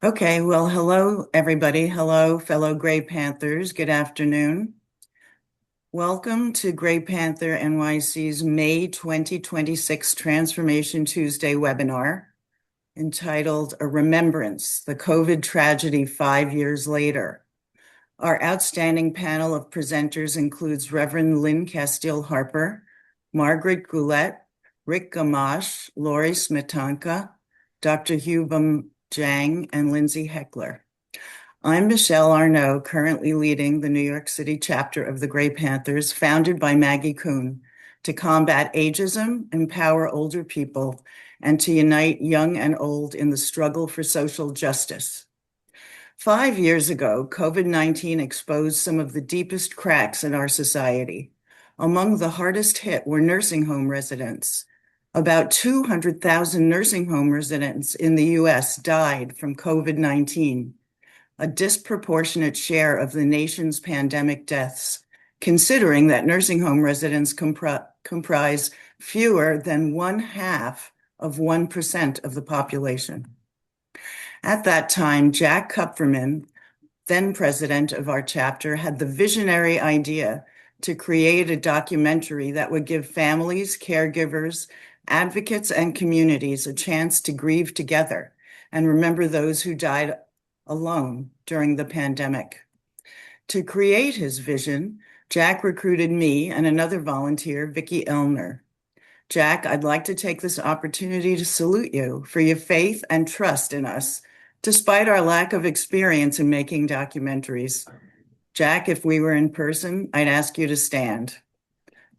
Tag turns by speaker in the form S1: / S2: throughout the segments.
S1: Okay, well, hello, everybody. Hello, fellow Gray Panthers. Good afternoon. Welcome to Gray Panther NYC's May 2026 Transformation Tuesday webinar entitled A Remembrance, the COVID Tragedy 5 Years Later. Our outstanding panel of presenters includes Reverend Lynn Harper, Margaret Gullette, Rick Gamache, Lori Smetanka, Dr. Hyobum Jang, and Lindsay Heckler. I'm Michelle Arnaud, currently leading the New York City chapter of the Gray Panthers, founded by Maggie Kuhn, to combat ageism, empower older people, and to unite young and old in the struggle for social justice. 5 years ago, COVID-19 exposed some of the deepest cracks in our society. Among the hardest hit were nursing home residents. About 200,000 nursing home residents in the US died from COVID-19, a disproportionate share of the nation's pandemic deaths, considering that nursing home residents comprise fewer than 0.5% of the population. At that time, Jack Kupferman, then president of our chapter, had the visionary idea to create a documentary that would give families, caregivers, advocates, and communities a chance to grieve together and remember those who died alone during the pandemic. To create his vision, Jack recruited me and another volunteer, Vicki Elner. Jack, I'd like to take this opportunity to salute you for your faith and trust in us, despite our lack of experience in making documentaries. Jack, if we were in person, I'd ask you to stand.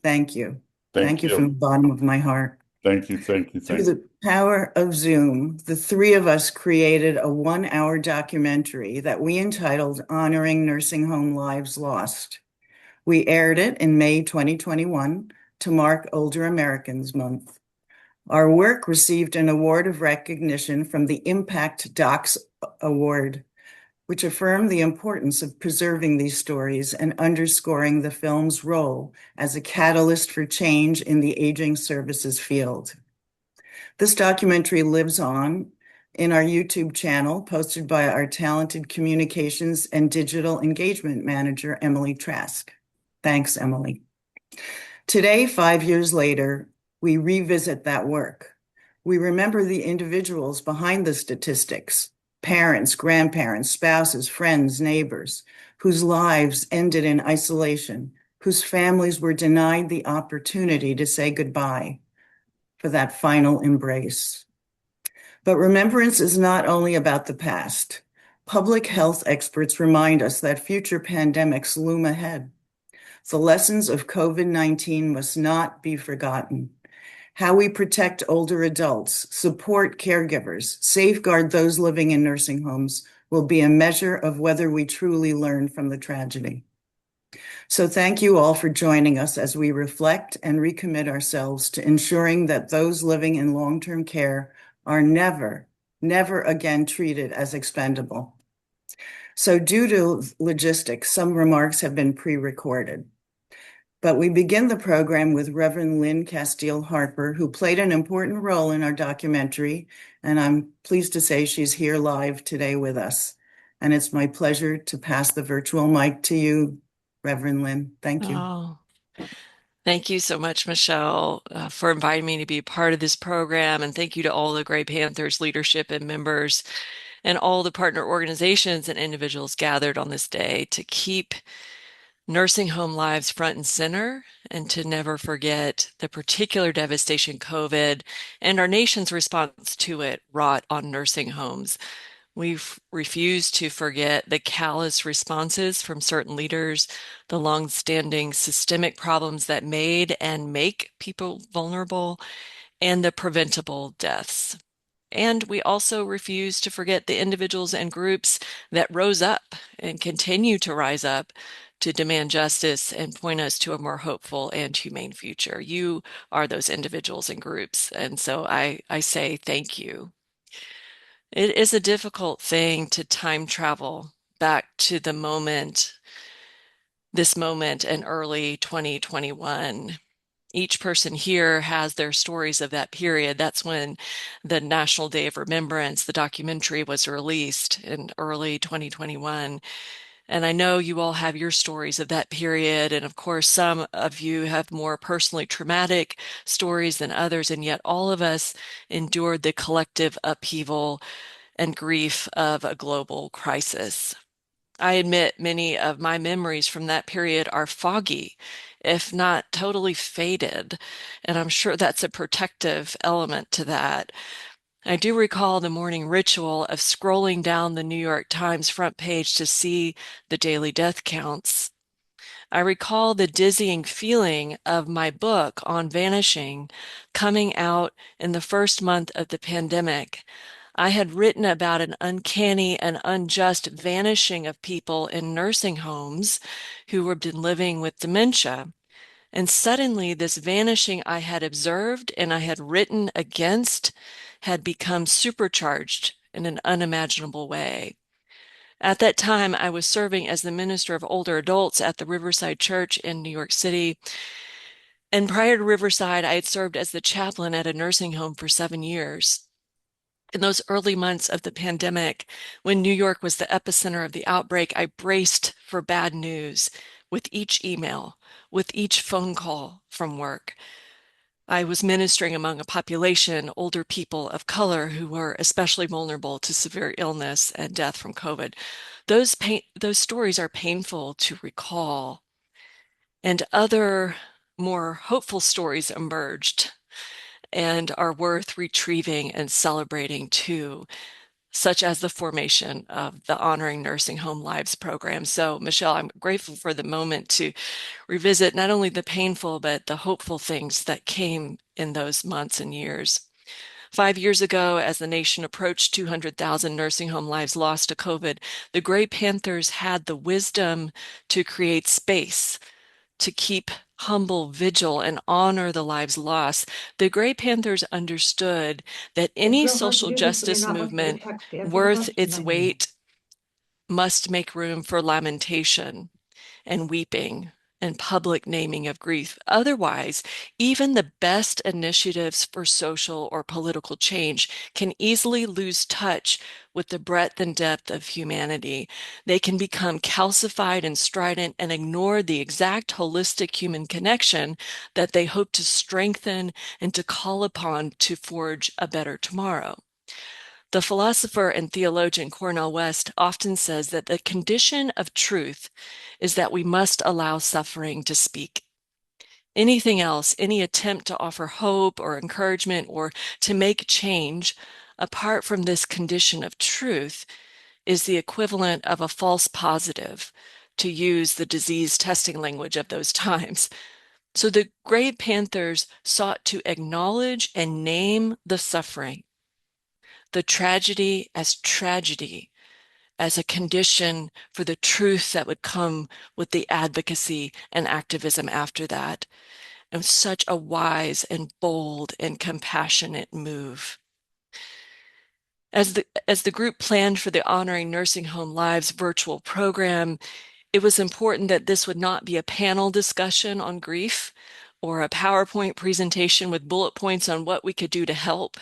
S1: Thank you.
S2: Thank
S1: Thank you from
S2: you.
S1: the bottom of my heart.
S2: Thank you. Thank you.
S1: Through
S2: Thank you.
S1: the power of Zoom, the three of us created a 1-hour documentary that we entitled Honoring Nursing Home Lives Lost. We aired it in May 2021 to mark Older Americans Month. Our work received an award of recognition from the Impact Docs Award, which affirmed the importance of preserving these stories and underscoring the film's role as a catalyst for change in the aging services field. This documentary lives on in our YouTube channel, posted by our talented communications and digital engagement manager, Emily Trask. Thanks, Emily. Today, 5 years later, we revisit that work. We remember the individuals behind the statistics, parents, grandparents, spouses, friends, neighbors, whose lives ended in isolation, whose families were denied the opportunity to say goodbye for that final embrace. But remembrance is not only about the past. Public health experts remind us that future pandemics loom ahead. The lessons of COVID-19 must not be forgotten. How we protect older adults, support caregivers, safeguard those living in nursing homes will be a measure of whether we truly learn from the tragedy. So thank you all for joining us as we reflect and recommit ourselves to ensuring that those living in long-term care are never again treated as expendable. So due to logistics, some remarks have been pre-recorded. But we begin the program with Reverend Lynn Harper, who played an important role in our documentary, and I'm pleased to say she's here live today with us. And it's my pleasure to pass the virtual mic to you, Reverend Lynn. Thank you.
S3: Oh, thank you so much, Michelle, for inviting me to be a part of this program. And thank you to all the Gray Panthers leadership and members and all the partner organizations and individuals gathered on this day to keep nursing home lives front and center and to never forget the particular devastation COVID and our nation's response to it wrought on nursing homes. We've refused to forget the callous responses from certain leaders, the long-standing systemic problems that made and make people vulnerable, and the preventable deaths. And we also refuse to forget the individuals and groups that rose up and continue to rise up to demand justice and point us to a more hopeful and humane future. You are those individuals and groups. And so I say thank you. It is a difficult thing to time travel back to this moment in early 2021. Each person here has their stories of that period. That's when the National Day of Remembrance, the documentary, was released in early 2021. And I know you all have your stories of that period. And of course, some of you have more personally traumatic stories than others. And yet all of us endured the collective upheaval and grief of a global crisis. I admit many of my memories from that period are foggy, if not totally faded. And I'm sure that's a protective element to that. I do recall the morning ritual of scrolling down the New York Times front page to see the daily death counts. I recall the dizzying feeling of my book on vanishing coming out in the first month of the pandemic. I had written about an uncanny and unjust vanishing of people in nursing homes who had been living with dementia. And suddenly, this vanishing I had observed and I had written against had become supercharged in an unimaginable way. At that time, I was serving as the minister of older adults at the Riverside Church in New York City. And prior to Riverside, I had served as the chaplain at a nursing home for 7 years. In those early months of the pandemic, when New York was the epicenter of the outbreak, I braced for bad news with each email, with each phone call from work. I was ministering among a population, older people of color who were especially vulnerable to severe illness and death from COVID. Those stories are painful to recall, and other more hopeful stories emerged and are worth retrieving and celebrating too, such as the formation of the Honoring Nursing Home Lives program. So, Michelle, I'm grateful for the moment to revisit not only the painful, but the hopeful things that came in those months and years. 5 years ago, as the nation approached 200,000 nursing home lives lost to COVID, the Gray Panthers had the wisdom to create space to keep humble vigil and honor the lives lost. The Gray Panthers understood that any social justice movement worth its weight must make room for lamentation and weeping and public naming of grief. Otherwise, even the best initiatives for social or political change can easily lose touch with the breadth and depth of humanity. They can become calcified and strident and ignore the exact holistic human connection that they hope to strengthen and to call upon to forge a better tomorrow. The philosopher and theologian Cornel West often says that the condition of truth is that we must allow suffering to speak. Anything else, any attempt to offer hope or encouragement or to make change apart from this condition of truth is the equivalent of a false positive, to use the disease testing language of those times. So the Gray Panthers sought to acknowledge and name the suffering, the tragedy, as a condition for the truth that would come with the advocacy and activism after that. And such a wise and bold and compassionate move. As the group planned for the Honoring Nursing Home Lives virtual program, it was important that this would not be a panel discussion on grief or a PowerPoint presentation with bullet points on what we could do to help,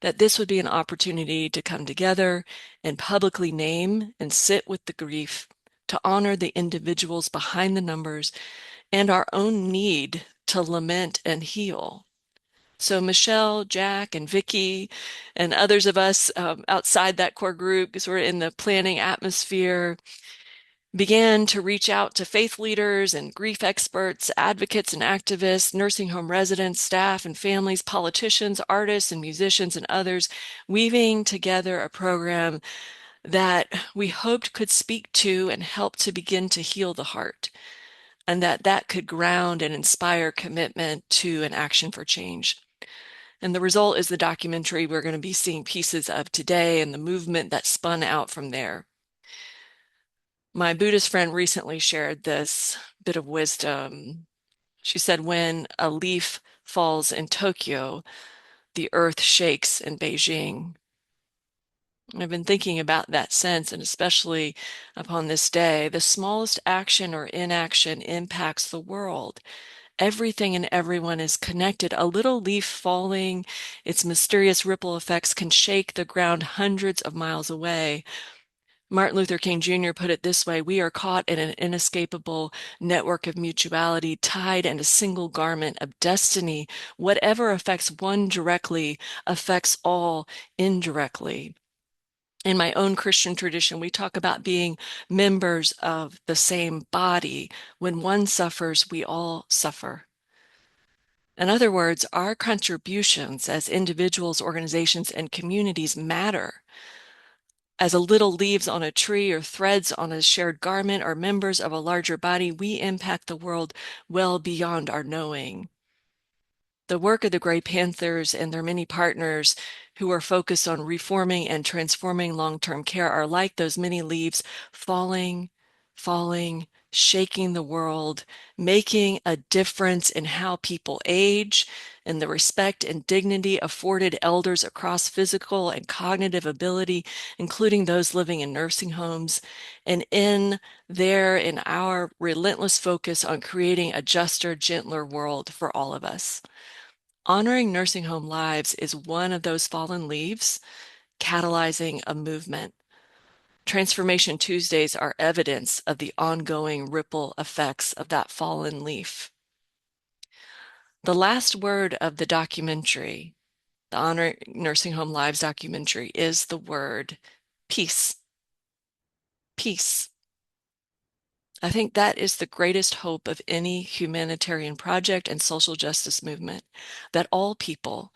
S3: that this would be an opportunity to come together and publicly name and sit with the grief, to honor the individuals behind the numbers and our own need to lament and heal. So Michelle, Jack, and Vicky, and others of us outside that core group, because we're in the planning atmosphere, began to reach out to faith leaders and grief experts, advocates and activists, nursing home residents, staff and families, politicians, artists and musicians and others, weaving together a program that we hoped could speak to and help to begin to heal the heart, and that could ground and inspire commitment to an action for change. And the result is the documentary we're going to be seeing pieces of today and the movement that spun out from there. My Buddhist friend recently shared this bit of wisdom. She said, when a leaf falls in Tokyo, the earth shakes in Beijing. And I've been thinking about that since, and especially upon this day, the smallest action or inaction impacts the world, Everything and everyone is connected. A little leaf falling, its mysterious ripple effects can shake the ground hundreds of miles away. Martin Luther King Jr. put it this way: we are caught in an inescapable network of mutuality, tied in a single garment of destiny. Whatever affects one directly affects all indirectly. In my own Christian tradition, we talk about being members of the same body. When one suffers, we all suffer. In other words, our contributions as individuals, organizations, and communities matter. As a little leaves on a tree or threads on a shared garment or members of a larger body, we impact the world well beyond our knowing. The work of the Gray Panthers and their many partners who are focused on reforming and transforming long-term care are like those many leaves falling, shaking the world, making a difference in how people age, and the respect and dignity afforded elders across physical and cognitive ability, including those living in nursing homes, and in our relentless focus on creating a juster, gentler world for all of us. Honoring nursing home lives is one of those fallen leaves, catalyzing a movement. Transformation Tuesdays are evidence of the ongoing ripple effects of that fallen leaf. The last word of the documentary, the Honoring Nursing Home Lives documentary, is the word peace. Peace. I think that is the greatest hope of any humanitarian project and social justice movement, that all people,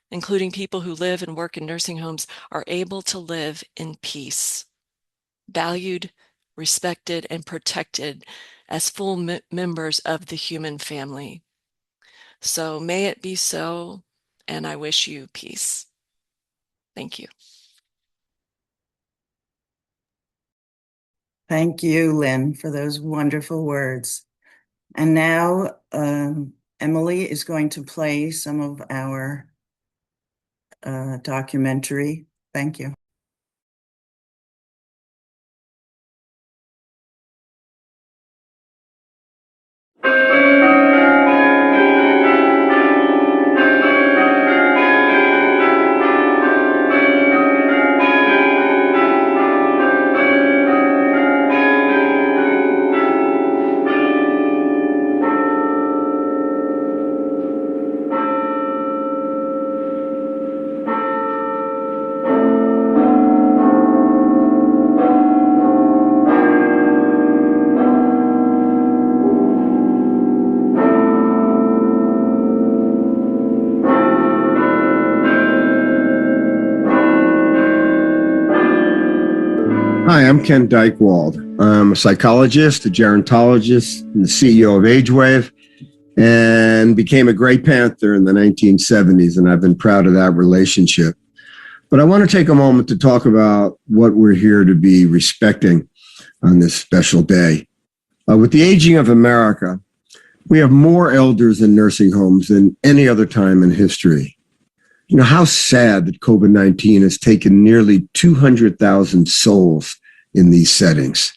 S3: including people who live and work in nursing homes, are able to live in peace, valued, respected, and protected as full members of the human family. So may it be so, and I wish you peace. Thank you.
S1: Thank you, Lynn, for those wonderful words. And now Emily is going to play some of our documentary. Thank you.
S2: Hi, I'm Ken Dykewald. I'm a psychologist, a gerontologist, and the CEO of AgeWave, and became a Gray Panther in the 1970s, and I've been proud of that relationship. But I want to take a moment to talk about what we're here to be respecting on this special day. With the aging of America, we have more elders in nursing homes than any other time in history. You know, how sad that COVID-19 has taken nearly 200,000 souls in these settings.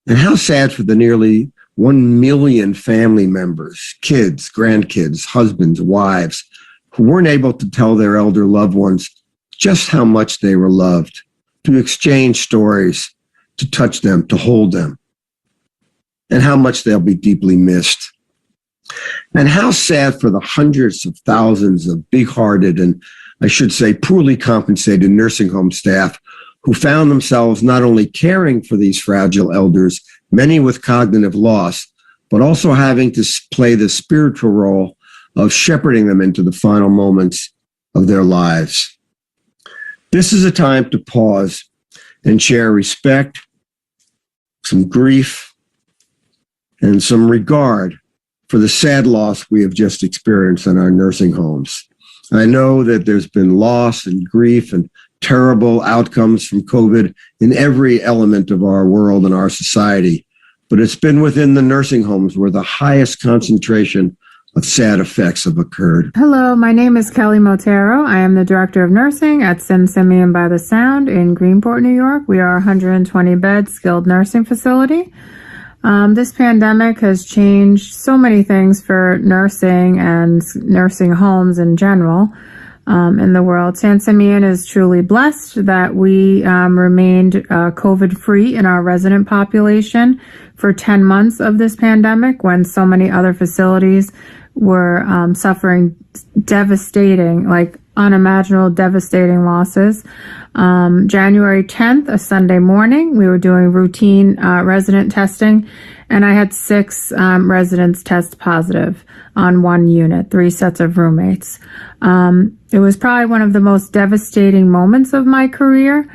S2: And how sad for the nearly 1 million family members, kids, grandkids, husbands, wives, who weren't able to tell their elder loved ones just how much they were loved, to exchange stories, to touch them, to hold them, and how much they'll be deeply missed. And how sad for the hundreds of thousands of big-hearted and, I should say, poorly compensated nursing home staff who found themselves not only caring for these fragile elders, many with cognitive loss, but also having to play the spiritual role of shepherding them into the final moments of their lives. This is a time to pause and share respect, some grief, and some regard for the sad loss we have just experienced in our nursing homes. I know that there's been loss and grief and terrible outcomes from COVID in every element of our world and our society, but it's been within the nursing homes where the highest concentration of sad effects have occurred.
S4: Hello, my name is Kelly Motero. I am the Director of Nursing at Sim Simeon by the Sound in Greenport, New York. We are a 120-bed skilled nursing facility. This pandemic has changed so many things for nursing and nursing homes in general in the world. San Simeon is truly blessed that we remained COVID-free in our resident population for 10 months of this pandemic when so many other facilities were suffering devastating, like unimaginable, devastating losses. January 10th, a Sunday morning, we were doing routine resident testing, and I had 6 residents test positive on one unit, 3 sets of roommates. It was probably one of the most devastating moments of my career,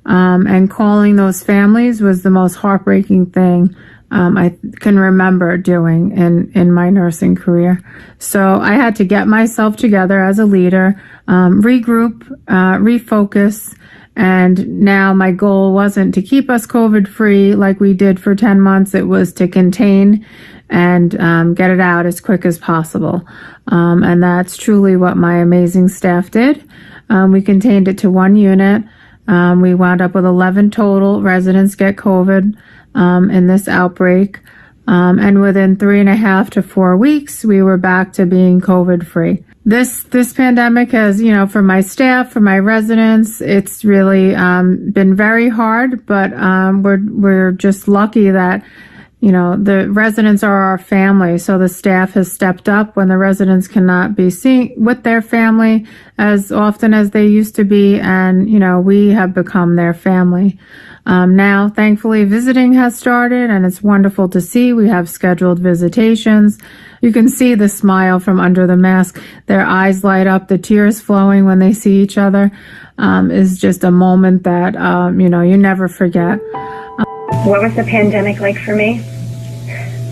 S4: and calling those families was the most heartbreaking thing I can remember doing in my nursing career. So I had to get myself together as a leader, regroup, refocus, and now my goal wasn't to keep us COVID-free like we did for 10 months. It was to contain and get it out as quick as possible. And that's truly what my amazing staff did. We contained it to 1 unit. We wound up with 11 total residents get COVID in this outbreak. And within 3.5 to 4 weeks, we were back to being COVID-free. This pandemic has, for my staff, for my residents, it's really been very hard, but we're just lucky that the residents are our family. So the staff has stepped up when the residents cannot be seen with their family as often as they used to be. And, we have become their family. Now, thankfully, visiting has started, and it's wonderful to see. We have scheduled visitations. You can see the smile from under the mask. Their eyes light up, the tears flowing when they see each other is just a moment that, you never forget.
S5: What was the pandemic like for me?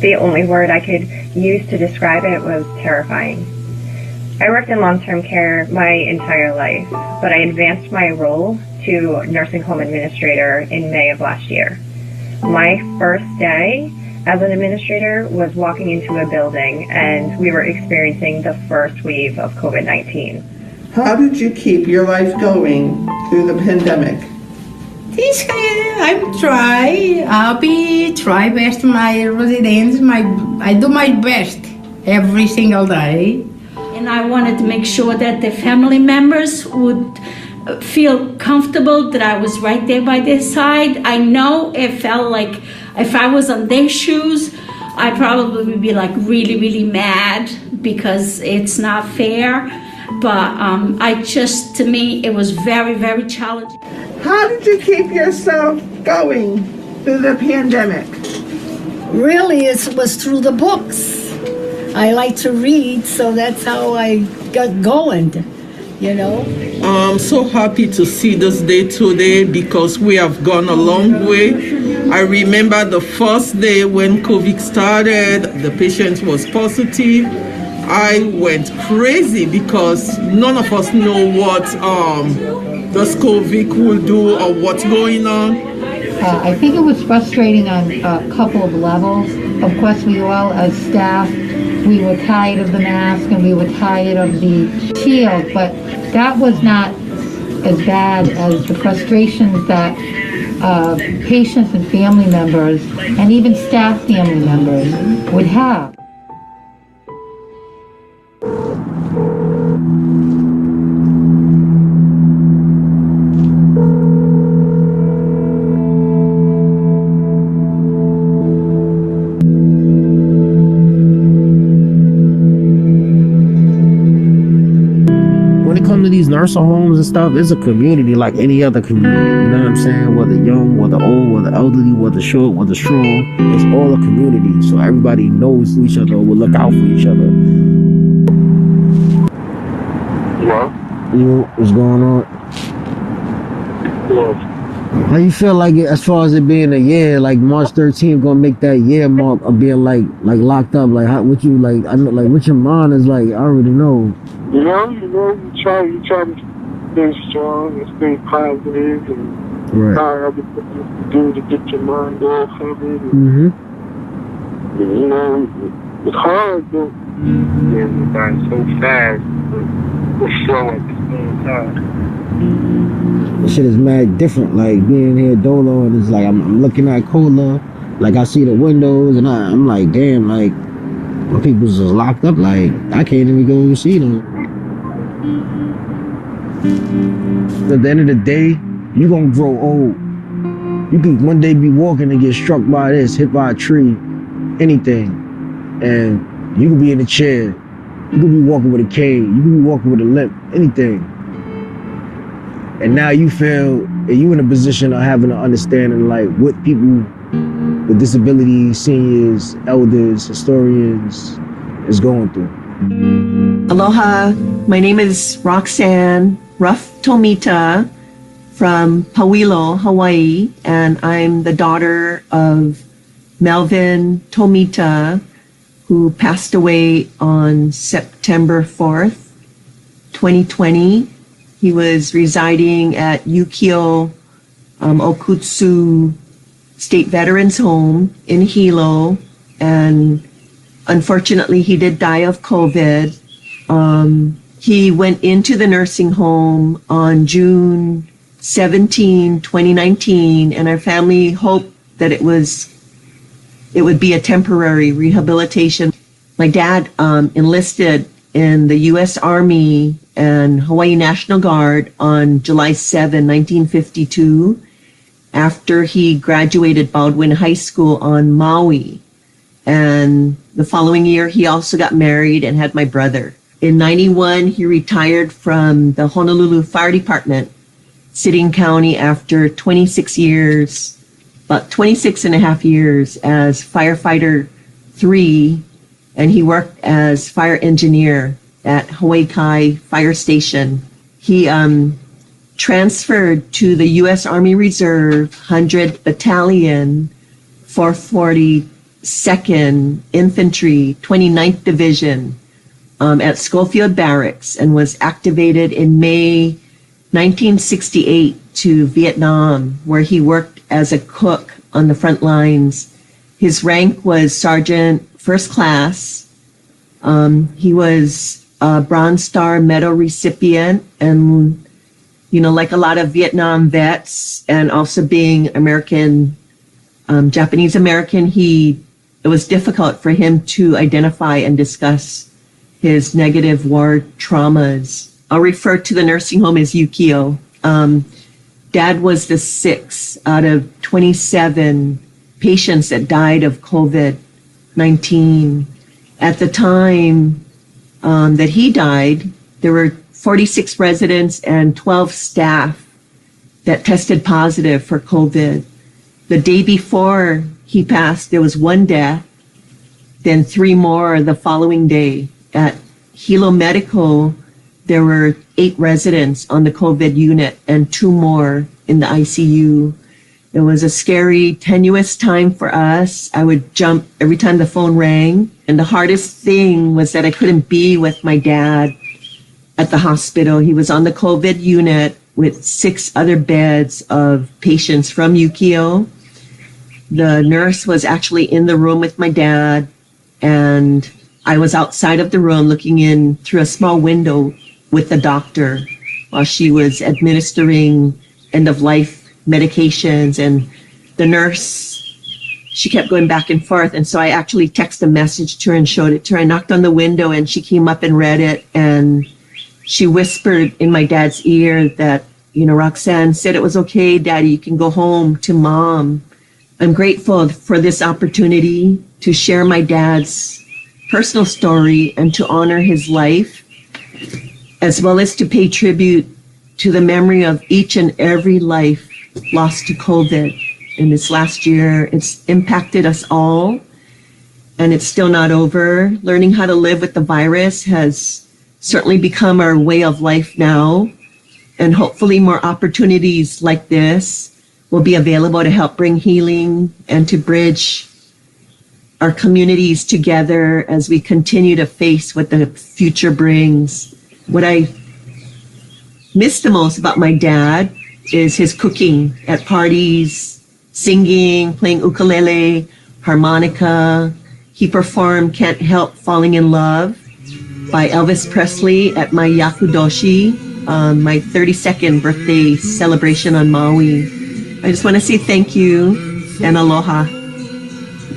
S5: The only word I could use to describe it was terrifying. I worked in long-term care my entire life, but I advanced my role to nursing home administrator in May of last year. My first day as an administrator was walking into a building, and we were experiencing the first wave of COVID-19.
S6: How did you keep your life going through the pandemic?
S7: This I'm try best my residents, I do my best every single day.
S8: And I wanted to make sure that the family members would feel comfortable that I was right there by their side. I know it felt like if I was on their shoes, I probably would be like really, really mad because it's not fair. But to me, it was very, very challenging.
S6: How did you keep yourself going through the pandemic?
S7: Really, it was through the books. I like to read, so that's how I got going,
S6: I'm so happy to see this day today because we have gone a long way. I remember the first day when COVID started, the patient was positive. I went crazy because none of us know what this COVID will do or what's going on.
S9: I think it was frustrating on a couple of levels. Of course, we all, as staff, we were tired of the mask and we were tired of the shield, but that was not as bad as the frustrations that patients and family members and even staff family members would have.
S10: These nursing homes and stuff, it's a community like any other community. You know what I'm saying? Whether young, whether old, whether elderly, whether short, whether strong, it's all a community. So everybody knows each other, will look out for each other.
S11: Hello?
S10: What's going on?
S11: Hello.
S10: How you feel like it, as far as it being a year, like March 13th gonna make that year mark of being like locked up? Like how, what you like? I know, like what your mind is like. I already know.
S11: You try to stay strong and stay positive and try everything you can do to get your mind off of it. It's hard, but everybody's so fast, but it's slow at the same time.
S10: This shit is mad different. Like being here dolo, and it's like I'm looking at cola. Like I see the windows and I'm like, damn, like my people's just locked up. Like I can't even go see them. At the end of the day, you gonna grow old. You can one day be walking and get struck by this, hit by a tree, anything, and you can be in a chair. You can be walking with a cane. You can be walking with a limp, anything. And now you feel that you in a position of having an understanding like what people with disabilities, seniors, elders, historians is going through.
S12: Aloha, my name is Roxanne Ruff Tomita from Pauilo, Hawaii, and I'm the daughter of Melvin Tomita, who passed away on September 4th, 2020. He was residing at Yukio Okutsu State Veterans Home in Hilo, and unfortunately he did die of COVID. He went into the nursing home on June 17, 2019, and our family hoped that it would be a temporary rehabilitation. My dad enlisted in the U.S. Army and Hawaii National Guard on July 7, 1952, after he graduated Baldwin High School on Maui. And the following year, he also got married and had my brother. In 91, he retired from the Honolulu Fire Department, Sidding County, after 26 years, about 26 and a half years as firefighter 3, and he worked as fire engineer at Hawaii Kai Fire Station. He transferred to the U.S. Army Reserve 100 Battalion, 442nd Infantry, 29th Division at Schofield Barracks, and was activated in May 1968 to Vietnam, where he worked as a cook on the front lines. His rank was Sergeant First Class. He was a Bronze Star Medal recipient, and, you know, like a lot of Vietnam vets, and also being American, Japanese American, it was difficult for him to identify and discuss his negative war traumas. I'll refer to the nursing home as Yukio. Dad was the 6th out of 27 patients that died of COVID-19. At the time that he died, there were 46 residents and 12 staff that tested positive for COVID. The day before he passed, there was 1 death, then 3 more the following day. At Hilo Medical, there were 8 residents on the COVID unit and 2 more in the ICU. It was a scary, tenuous time for us. I would jump every time the phone rang. And the hardest thing was that I couldn't be with my dad at the hospital. He was on the COVID unit with 6 other beds of patients from Yukio. The nurse was actually in the room with my dad, and I was outside of the room looking in through a small window with the doctor while she was administering end-of-life medications. And the nurse, she kept going back and forth. And so I actually texted a message to her and showed it to her. I knocked on the window and she came up and read it. And she whispered in my dad's ear that, you know, Roxanne said it was okay, Daddy, you can go home to Mom. I'm grateful for this opportunity to share my dad's personal story and to honor his life, as well as to pay tribute to the memory of each and every life lost to COVID in this last year. It's impacted us all, and it's still not over. Learning how to live with the virus has certainly become our way of life now, and hopefully more opportunities like this will be available to help bring healing and to bridge our communities together as we continue to face what the future brings. What I miss the most about my dad is his cooking at parties, singing, playing ukulele, harmonica. He performed Can't Help Falling in Love by Elvis Presley at my Yakudoshi, my 32nd birthday celebration on Maui. I just want to say thank you and aloha.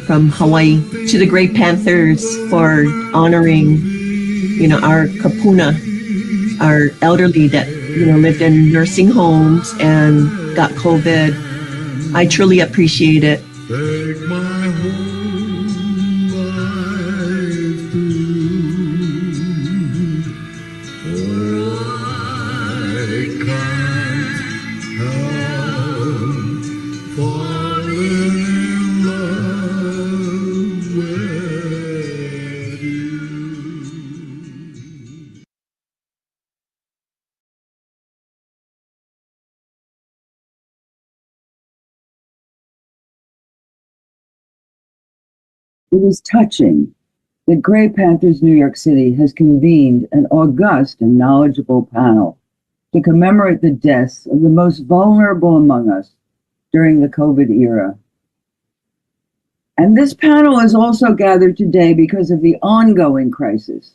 S12: from Hawaii, to the Gray Panthers for honoring, our kapuna, our elderly that, lived in nursing homes and got COVID. I truly appreciate it.
S13: Take my whole life through, for I can't help falling in love with you.
S14: It is touching that Gray Panthers New York City has convened an august and knowledgeable panel to commemorate the deaths of the most vulnerable among us during the COVID era. And this panel is also gathered today because of the ongoing crisis.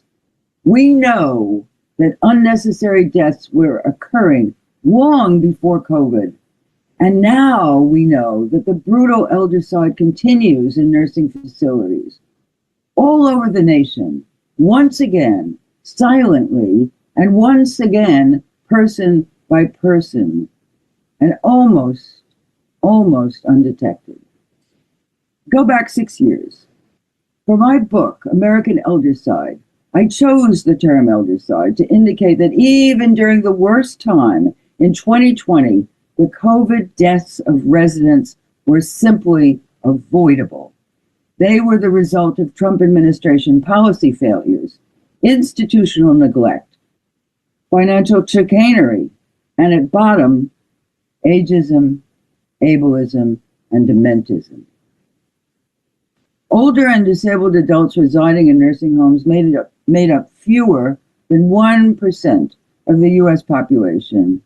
S14: We know that unnecessary deaths were occurring long before COVID. And now we know that the brutal eldercide continues in nursing facilities all over the nation, once again, silently, and once again, person by person, and almost undetected. Go back 6 years. For my book, American Eldercide, I chose the term eldercide to indicate that even during the worst time in 2020, the COVID deaths of residents were simply avoidable. They were the result of Trump administration policy failures, institutional neglect, financial chicanery, and at bottom, ageism, ableism, and dementism. Older and disabled adults residing in nursing homes made up fewer than 1% of the U.S. population.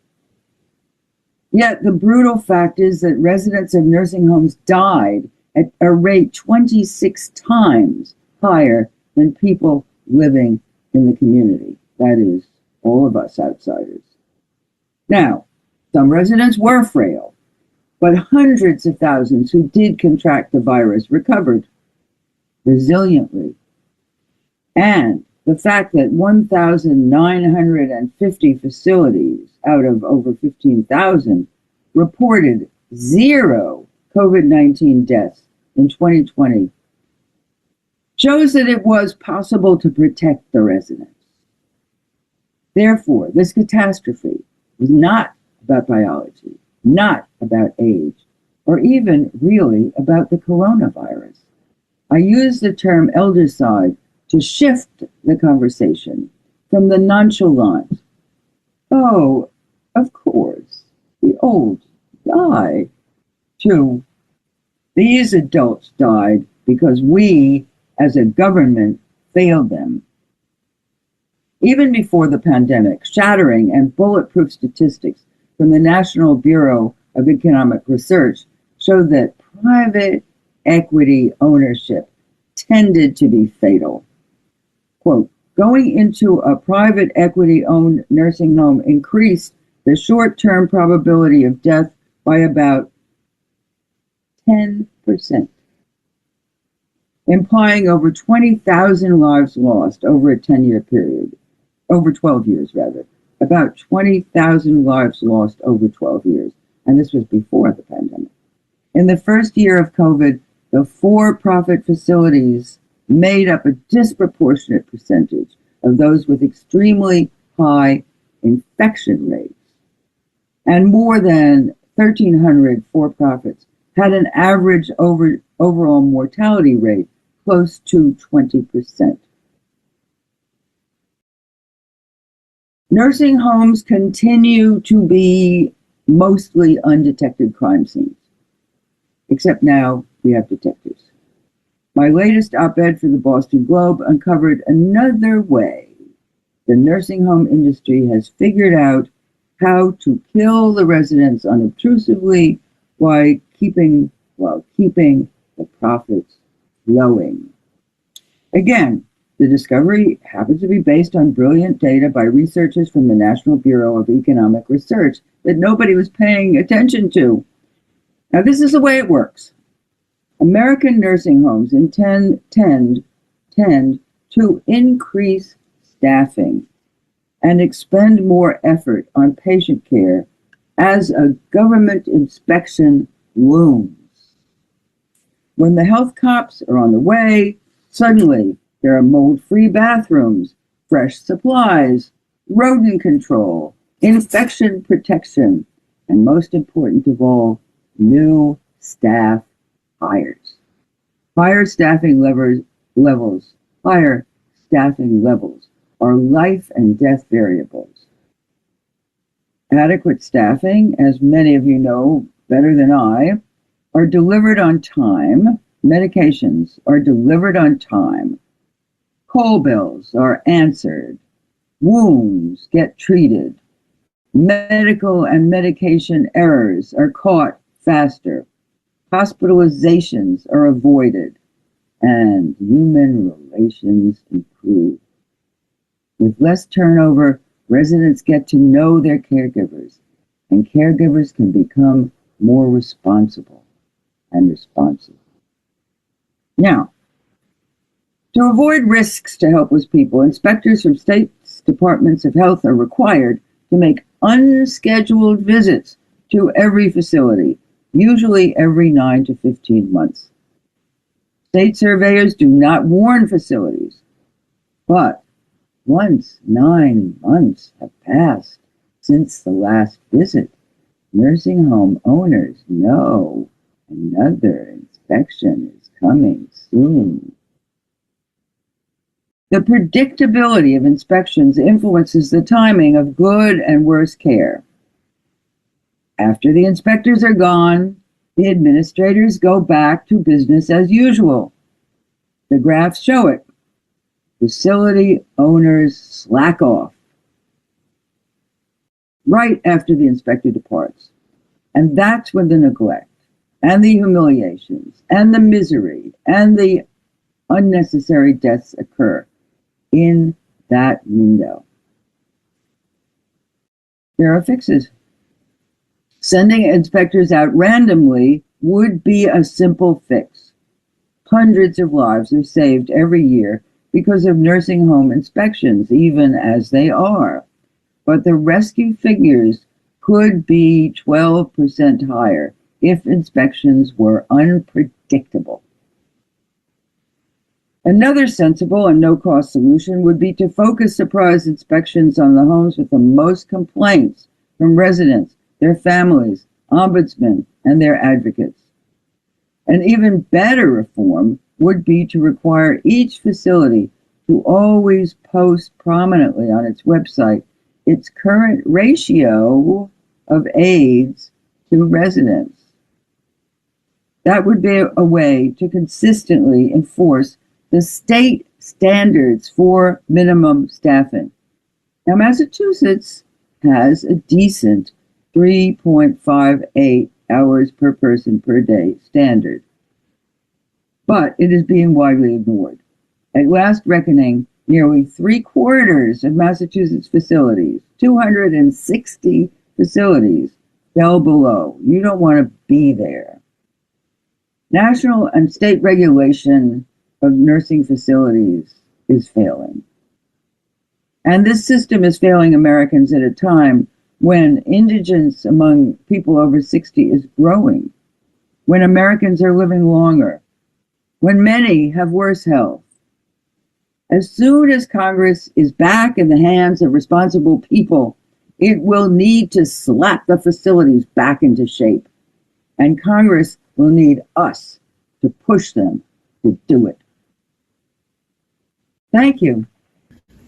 S14: Yet the brutal fact is that residents of nursing homes died at a rate 26 times higher than people living in the community. That is, all of us outsiders. Now, some residents were frail, but hundreds of thousands who did contract the virus recovered resiliently. And the fact that 1,950 facilities out of over 15,000 reported 0 COVID-19 deaths in 2020 shows that it was possible to protect the residents. Therefore, this catastrophe was not about biology, not about age, or even really about the coronavirus. I use the term eldercide to shift the conversation from the nonchalant, oh, of course, the old die, to these adults died because we, as a government, failed them. Even before the pandemic, shattering and bulletproof statistics from the National Bureau of Economic Research showed that private equity ownership tended to be fatal. Quote, going into a private equity-owned nursing home increased the short-term probability of death by about 10%, implying over 20,000 lives lost over a 10-year period, over 12 years rather, about 20,000 lives lost over 12 years. And this was before the pandemic. In the first year of COVID, the for-profit facilities made up a disproportionate percentage of those with extremely high infection rates. And more than 1,300 for-profits had an average overall mortality rate close to 20%. Nursing homes continue to be mostly undetected crime scenes, except now we have detectives. My latest op-ed for the Boston Globe uncovered another way the nursing home industry has figured out how to kill the residents unobtrusively while keeping the profits flowing. Again, the discovery happens to be based on brilliant data by researchers from the National Bureau of Economic Research that nobody was paying attention to. Now, this is the way it works. American nursing homes tend to increase staffing and expend more effort on patient care as a government inspection looms. When the health cops are on the way, suddenly there are mold-free bathrooms, fresh supplies, rodent control, infection protection, and most important of all, new staff hires. Higher staffing levels are life and death variables. Adequate staffing, as many of you know better than I, are delivered on time. Medications are delivered on time. Call bills are answered. Wounds get treated. Medical and medication errors are caught faster. Hospitalizations are avoided. And human relations improve. With less turnover, residents get to know their caregivers, and caregivers can become more responsible and responsive. Now, to avoid risks to helpless people, inspectors from states' departments of health are required to make unscheduled visits to every facility, usually every 9 to 15 months. State surveyors do not warn facilities, but once 9 months have passed since the last visit, nursing home owners know another inspection is coming soon. The predictability of inspections influences the timing of good and worse care. After the inspectors are gone, the administrators go back to business as usual. The graphs show it. Facility owners slack off right after the inspector departs. And that's when the neglect and the humiliations and the misery and the unnecessary deaths occur in that window. There are fixes. Sending inspectors out randomly would be a simple fix. Hundreds of lives are saved every year because of nursing home inspections, even as they are. But the rescue figures could be 12% higher if inspections were unpredictable. Another sensible and no-cost solution would be to focus surprise inspections on the homes with the most complaints from residents, their families, ombudsmen, and their advocates. An even better reform would be to require each facility to always post prominently on its website its current ratio of aides to residents. That would be a way to consistently enforce the state standards for minimum staffing. Now, Massachusetts has a decent 3.58 hours per person per day standard, but it is being widely ignored. At last reckoning, nearly 3/4 of Massachusetts facilities, 260 facilities, fell below. You don't want to be there. National and state regulation of nursing facilities is failing. And this system is failing Americans at a time when indigence among people over 60 is growing, when Americans are living longer, when many have worse health. As soon as Congress is back in the hands of responsible people, it will need to slap the facilities back into shape. And Congress will need us to push them to do it. Thank you.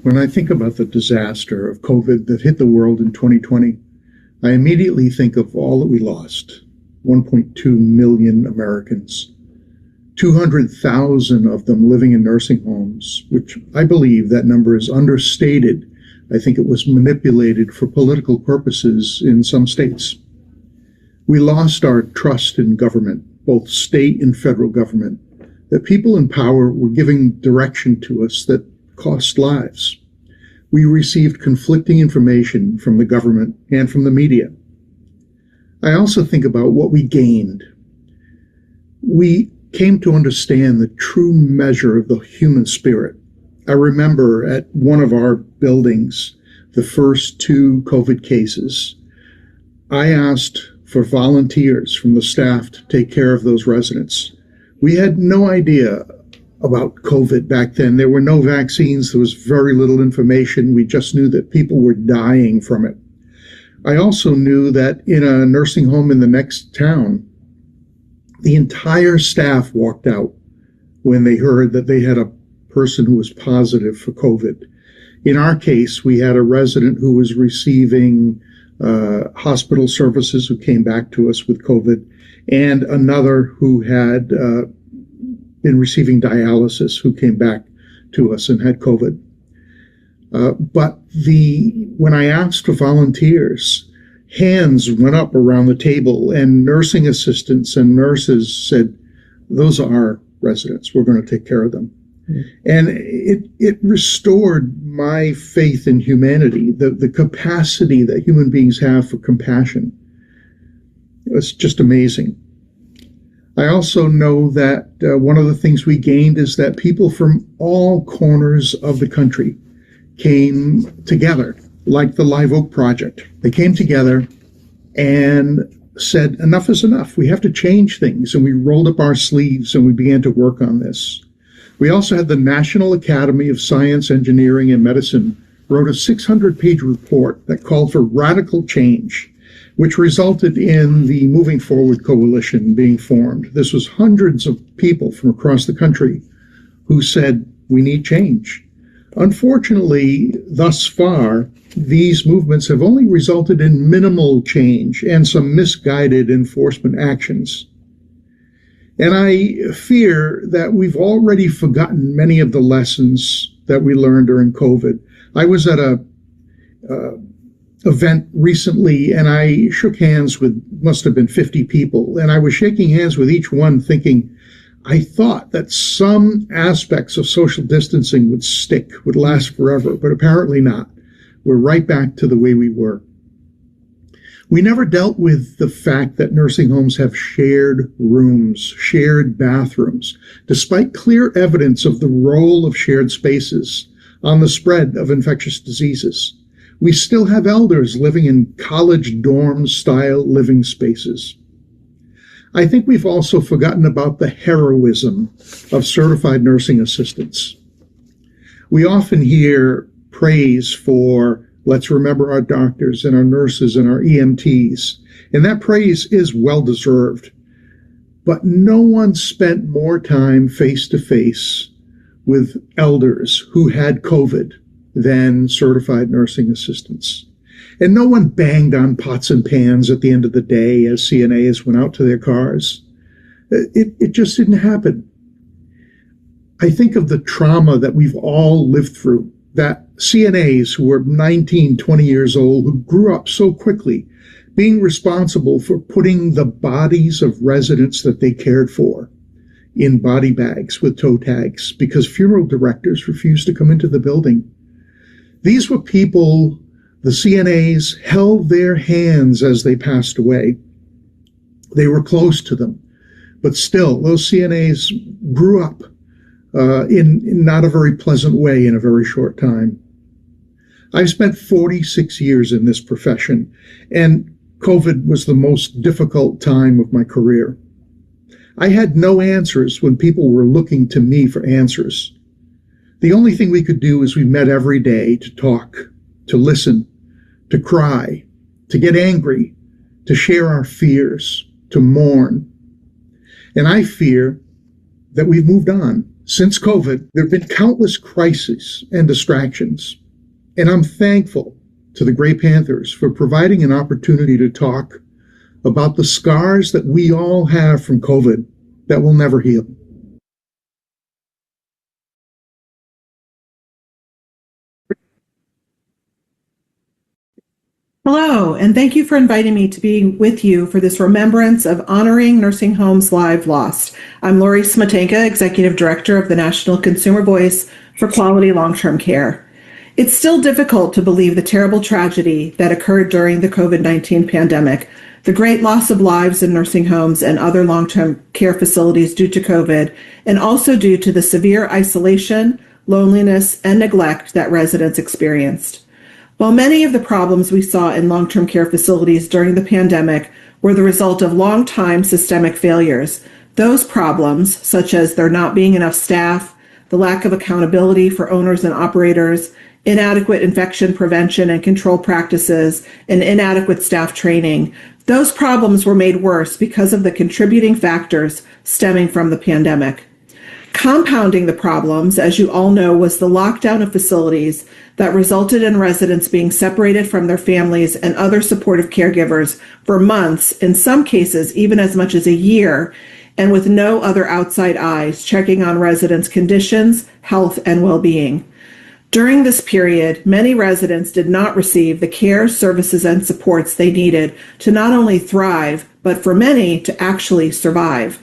S15: When I think about the disaster of COVID that hit the world in 2020, I immediately think of all that we lost. 1.2 million Americans, 200,000 of them living in nursing homes, which I believe that number is understated. I think it was manipulated for political purposes in some states. We lost our trust in government, both state and federal government, that people in power were giving direction to us that cost lives. We received conflicting information from the government and from the media. I also think about what we gained. We came to understand the true measure of the human spirit. I remember at one of our buildings, the first 2 COVID cases, I asked for volunteers from the staff to take care of those residents. We had no idea about COVID back then. There were no vaccines. There was very little information. We just knew that people were dying from it. I also knew that in a nursing home in the next town, the entire staff walked out when they heard that they had a person who was positive for COVID. In our case, we had a resident who was receiving hospital services who came back to us with COVID, and another who had been receiving dialysis who came back to us and had COVID. But when I asked for volunteers, hands went up around the table, and nursing assistants and nurses said, those are our residents. We're going to take care of them. And it restored my faith in humanity, the capacity that human beings have for compassion. It was just amazing. I also know that one of the things we gained is that people from all corners of the country came together, like the Live Oak Project. They came together and said, enough is enough. We have to change things. And we rolled up our sleeves and we began to work on this. We also had the National Academy of Science, Engineering, and Medicine wrote a 600-page report that called for radical change, which resulted in the Moving Forward Coalition being formed. This was hundreds of people from across the country who said, we need change. Unfortunately, thus far, these movements have only resulted in minimal change and some misguided enforcement actions. And I fear that we've already forgotten many of the lessons that we learned during COVID. I was at a event recently, and I shook hands with, must have been 50 people, and I was shaking hands with each one thinking, I thought that some aspects of social distancing would stick, would last forever, but apparently not. We're right back to the way we were. We never dealt with the fact that nursing homes have shared rooms, shared bathrooms, despite clear evidence of the role of shared spaces on the spread of infectious diseases. We still have elders living in college dorm-style living spaces. I think we've also forgotten about the heroism of certified nursing assistants. We often hear praise for, let's remember our doctors and our nurses and our EMTs, and that praise is well-deserved. But no one spent more time face-to-face with elders who had COVID than certified nursing assistants. And no one banged on pots and pans at the end of the day as CNAs went out to their cars. It just didn't happen. I think of the trauma that we've all lived through, that CNAs who were 19, 20 years old, who grew up so quickly, being responsible for putting the bodies of residents that they cared for in body bags with toe tags because funeral directors refused to come into the building. These were people, the CNAs held their hands as they passed away. They were close to them. But still, those CNAs grew up in not a very pleasant way in a very short time. I've spent 46 years in this profession, and COVID was the most difficult time of my career. I had no answers when people were looking to me for answers. The only thing we could do is we met every day to talk, to listen, to cry, to get angry, to share our fears, to mourn. And I fear that we've moved on. Since COVID, there have been countless crises and distractions. And I'm thankful to the Grey Panthers for providing an opportunity to talk about the scars that we all have from COVID that will never heal.
S16: Hello, and thank you for inviting me to be with you for this remembrance of honoring nursing homes lives lost. I'm Lori Smetanka, Executive Director of the National Consumer Voice for Quality Long-Term Care. It's still difficult to believe the terrible tragedy that occurred during the COVID-19 pandemic, the great loss of lives in nursing homes and other long-term care facilities due to COVID, and also due to the severe isolation, loneliness, and neglect that residents experienced. While many of the problems we saw in long-term care facilities during the pandemic were the result of long-time systemic failures, those problems, such as there not being enough staff, the lack of accountability for owners and operators, inadequate infection prevention and control practices, and inadequate staff training, those problems were made worse because of the contributing factors stemming from the pandemic. Compounding the problems, as you all know, was the lockdown of facilities that resulted in residents being separated from their families and other supportive caregivers for months, in some cases even as much as a year, and with no other outside eyes checking on residents' conditions, health, and well-being. During this period, many residents did not receive the care, services, and supports they needed to not only thrive, but for many to actually survive.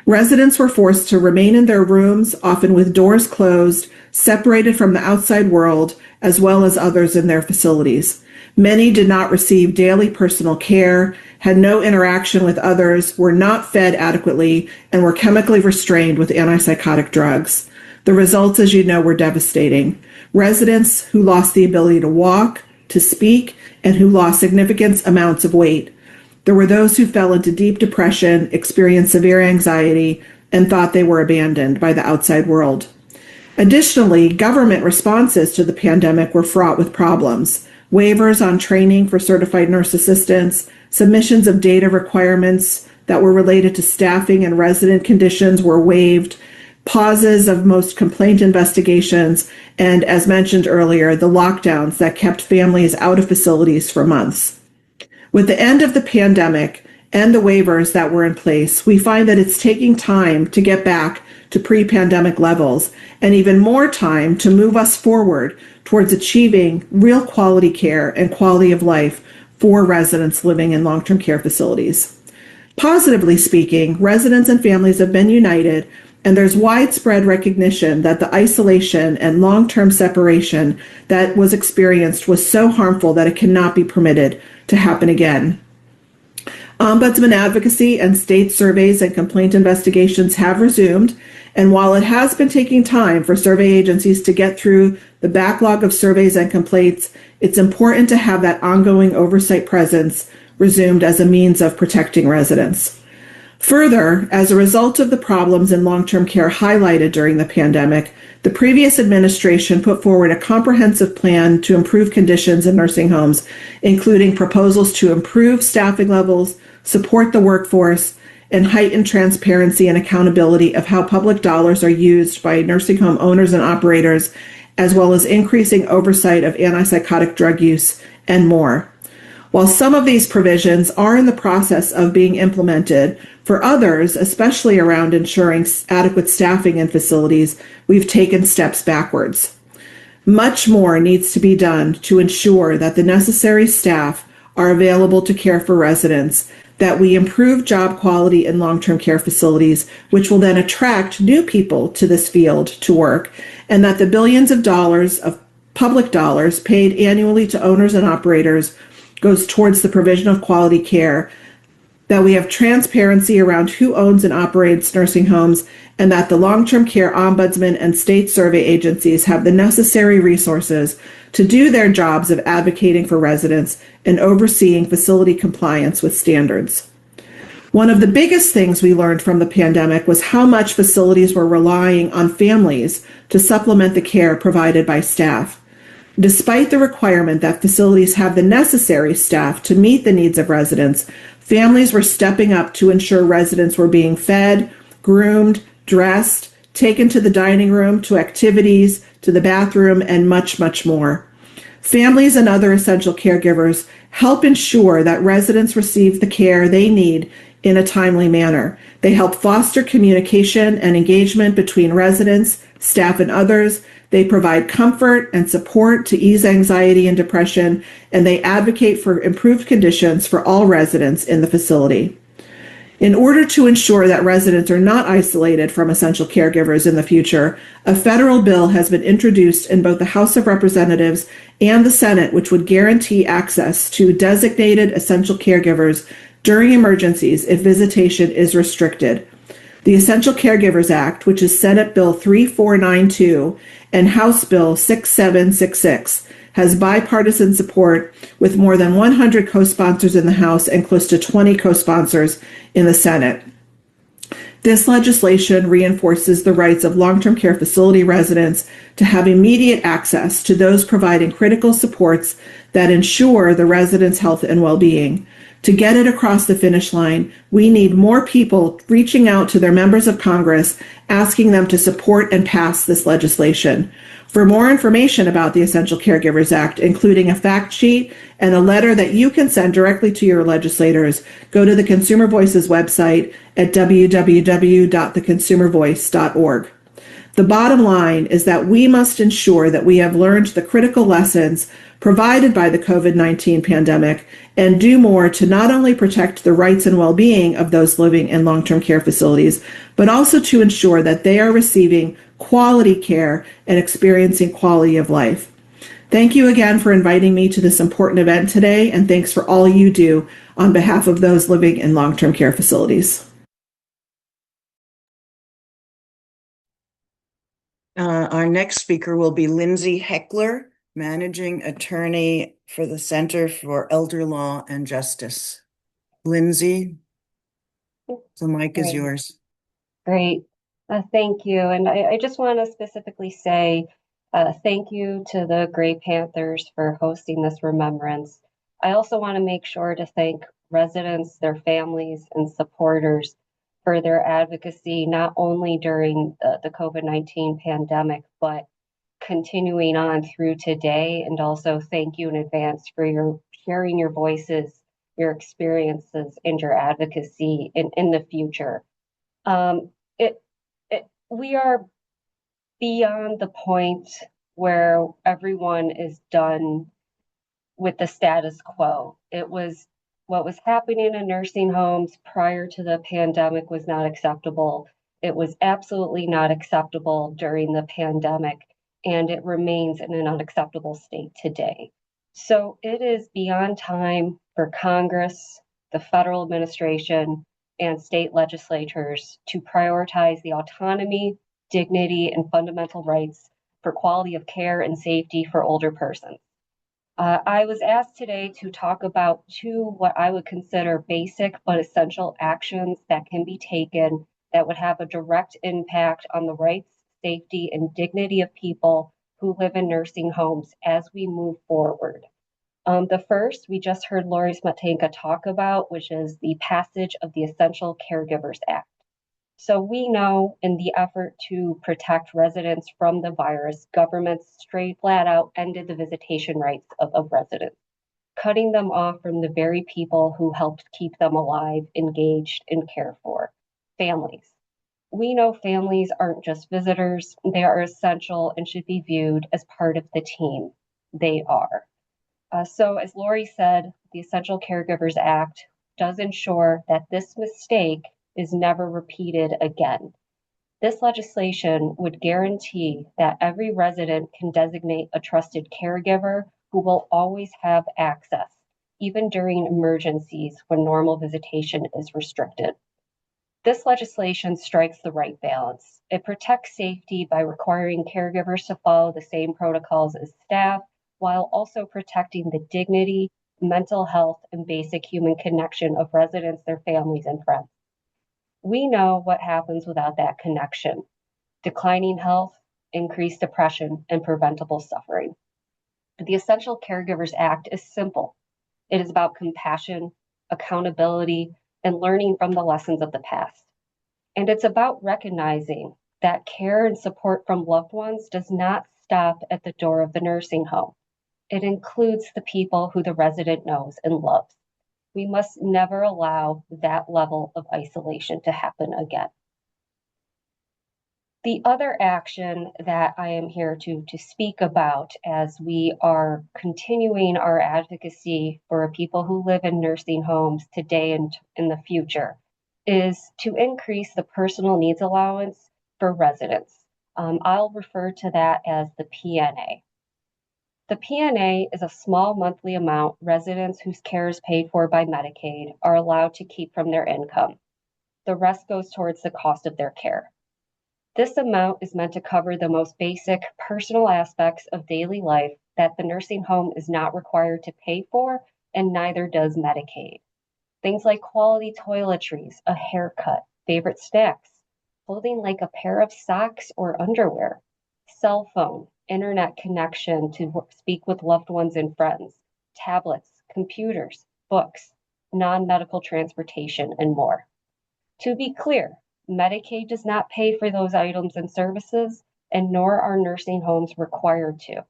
S16: Residents were forced to remain in their rooms, often with doors closed, separated from the outside world, as well as others in their facilities. Many did not receive daily personal care, had no interaction with others, were not fed adequately, and were chemically restrained with antipsychotic drugs. The results, as you know, were devastating. Residents who lost the ability to walk, to speak, and who lost significant amounts of weight. There were those who fell into deep depression, experienced severe anxiety, and thought they were abandoned by the outside world. Additionally, government responses to the pandemic were fraught with problems. Waivers on training for certified nurse assistants, submissions of data requirements that were related to staffing and resident conditions were waived, pauses of most complaint investigations, and, as mentioned earlier, the lockdowns that kept families out of facilities for months. With the end of the pandemic and the waivers that were in place, we find that it's taking time to get back to pre-pandemic levels, and even more time to move us forward towards achieving real quality care and quality of life for residents living in long-term care facilities. Positively speaking, residents and families have been united, and there's widespread recognition that the isolation and long-term separation that was experienced was so harmful that it cannot be permitted to happen again. Ombudsman advocacy and state surveys and complaint investigations have resumed, and while it has been taking time for survey agencies to get through the backlog of surveys and complaints, it's important to have that ongoing oversight presence resumed as a means of protecting residents. Further, as a result of the problems in long-term care highlighted during the pandemic, the previous administration put forward a comprehensive plan to improve conditions in nursing homes, including proposals to improve staffing levels, support the workforce, and heighten transparency and accountability of how public dollars are used by nursing home owners and operators, as well as increasing oversight of antipsychotic drug use and more. While some of these provisions are in the process of being implemented, for others, especially around ensuring adequate staffing in facilities, we've taken steps backwards. Much more needs to be done to ensure that the necessary staff are available to care for residents, that we improve job quality in long-term care facilities, which will then attract new people to this field to work, and that the billions of dollars of public dollars paid annually to owners and operators goes towards the provision of quality care, that we have transparency around who owns and operates nursing homes, and that the long-term care ombudsman and state survey agencies have the necessary resources to do their jobs of advocating for residents and overseeing facility compliance with standards. One of the biggest things we learned from the pandemic was how much facilities were relying on families to supplement the care provided by staff. Despite the requirement that facilities have the necessary staff to meet the needs of residents, families were stepping up to ensure residents were being fed, groomed, dressed, taken to the dining room, to activities, to the bathroom, and much, much more. Families and other essential caregivers help ensure that residents receive the care they need in a timely manner. They help foster communication and engagement between residents, staff, and others. They provide comfort and support to ease anxiety and depression, and they advocate for improved conditions for all residents in the facility. In order to ensure that residents are not isolated from essential caregivers in the future, a federal bill has been introduced in both the House of Representatives and the Senate, which would guarantee access to designated essential caregivers during emergencies if visitation is restricted. The Essential Caregivers Act, which is Senate Bill 3492 and House Bill 6766, has bipartisan support with more than 100 co-sponsors in the House and close to 20 co-sponsors in the Senate. This legislation reinforces the rights of long-term care facility residents to have immediate access to those providing critical supports that ensure the residents' health and well-being. To get it across the finish line, we need more people reaching out to their members of Congress, asking them to support and pass this legislation. For more information about the Essential Caregivers Act, including a fact sheet and a letter that you can send directly to your legislators, go to the Consumer Voice's website at www.theconsumervoice.org. The bottom line is that we must ensure that we have learned the critical lessons provided by the COVID-19 pandemic and do more to not only protect the rights and well-being of those living in long-term care facilities, but also to ensure that they are receiving quality care and experiencing quality of life. Thank you again for inviting me to this important event today, and thanks for all you do on behalf of those living in long-term care facilities.
S1: Our next speaker will be Lindsay Heckler, Managing Attorney for the Center for Elder Law and Justice. Lindsay, the mic is yours.
S17: Great. Thank you. And I just want to specifically say thank you to the Gray Panthers for hosting this remembrance. I also want to make sure to thank residents, their families, and supporters for their advocacy, not only during the COVID-19 pandemic, but continuing on through today. And also thank you in advance for your sharing your voices, your experiences, and your advocacy in the future. We are beyond the point where everyone is done with the status quo. It was what was happening in nursing homes prior to the pandemic was not acceptable. It was absolutely not acceptable during the pandemic, and it remains in an unacceptable state today. So it is beyond time for Congress, the federal administration, and state legislatures to prioritize the autonomy, dignity, and fundamental rights for quality of care and safety for older persons. I was asked today to talk about two what I would consider basic but essential actions that can be taken that would have a direct impact on the rights, safety, and dignity of people who live in nursing homes as we move forward. The first, we just heard Lori Smetanka talk about, which is the passage of the Essential Caregivers Act. So we know in the effort to protect residents from the virus, governments straight flat out ended the visitation rights of residents, cutting them off from the very people who helped keep them alive, engaged, and cared for, families. We know families aren't just visitors, they are essential and should be viewed as part of the team. They are. So as Lori said, the Essential Caregivers Act does ensure that this mistake is never repeated again. This legislation would guarantee that every resident can designate a trusted caregiver who will always have access, even during emergencies when normal visitation is restricted. This legislation strikes the right balance. It protects safety by requiring caregivers to follow the same protocols as staff, while also protecting the dignity, mental health, and basic human connection of residents, their families, and friends. We know what happens without that connection: declining health, increased depression, and preventable suffering. The Essential Caregivers Act is simple. It is about compassion, accountability, and learning from the lessons of the past. And it's about recognizing that care and support from loved ones does not stop at the door of the nursing home. It includes the people who the resident knows and loves. We must never allow that level of isolation to happen again. The other action that I am here to speak about as we are continuing our advocacy for people who live in nursing homes today and in the future is to increase the personal needs allowance for residents. I'll refer to that as the PNA. The PNA is a small monthly amount residents whose care is paid for by Medicaid are allowed to keep from their income. The rest goes towards the cost of their care. This amount is meant to cover the most basic personal aspects of daily life that the nursing home is not required to pay for, and neither does Medicaid. Things like quality toiletries, a haircut, favorite snacks, clothing like a pair of socks or underwear, cell phone, internet connection to speak with loved ones and friends, tablets, computers, books, non-medical transportation, and more. To be clear, Medicaid does not pay for those items and services, and nor are nursing homes required to.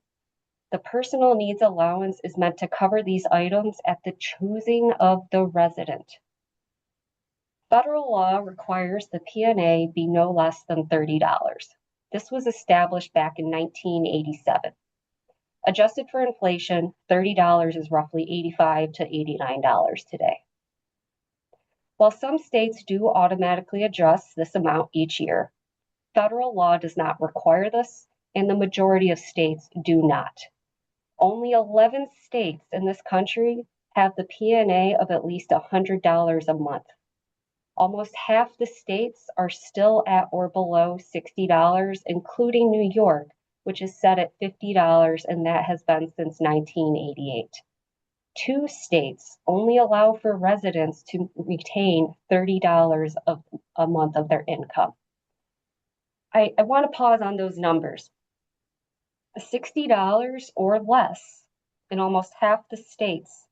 S17: The personal needs allowance is meant to cover these items at the choosing of the resident. Federal law requires the PNA be no less than $30. This was established back in 1987. Adjusted for inflation, $30 is roughly $85 to $89 today. While some states do automatically adjust this amount each year, federal law does not require this, and the majority of states do not. Only 11 states in this country have the PNA of at least $100 a month. Almost half the states are still at or below $60, including New York, which is set at $50, and that has been since 1988. 2 states only allow for residents to retain $30 a month of their income. I want to pause on those numbers. $60 or less in almost half the states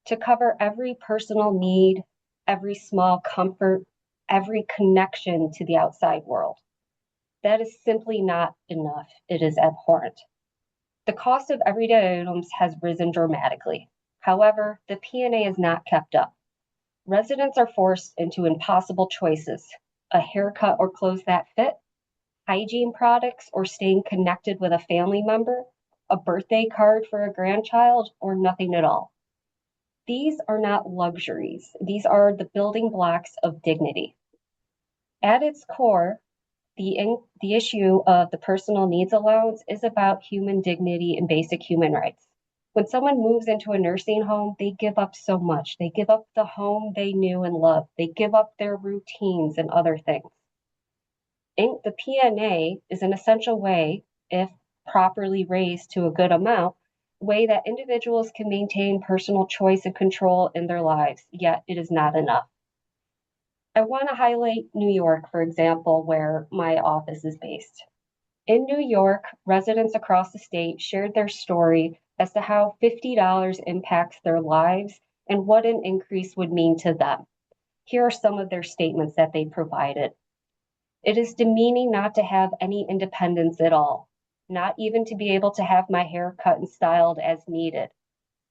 S17: to cover every personal need, every small comfort, every connection to the outside world. That is simply not enough. It is abhorrent. The cost of everyday items has risen dramatically. However, the PNA is not kept up. Residents are forced into impossible choices: a haircut or clothes that fit, hygiene products or staying connected with a family member, a birthday card for a grandchild, or nothing at all. These are not luxuries. These are the building blocks of dignity. At its core, the issue of the personal needs allowance is about human dignity and basic human rights. When someone moves into a nursing home, they give up so much. They give up the home they knew and loved. They give up their routines and other things. The PNA is an essential way, if properly raised to a good amount, way that individuals can maintain personal choice and control in their lives, yet it is not enough. I want to highlight New York, for example, where my office is based. In New York, residents across the state shared their story as to how $50 impacts their lives and what an increase would mean to them. Here are some of their statements that they provided. It is demeaning not to have any independence at all, not even to be able to have my hair cut and styled as needed.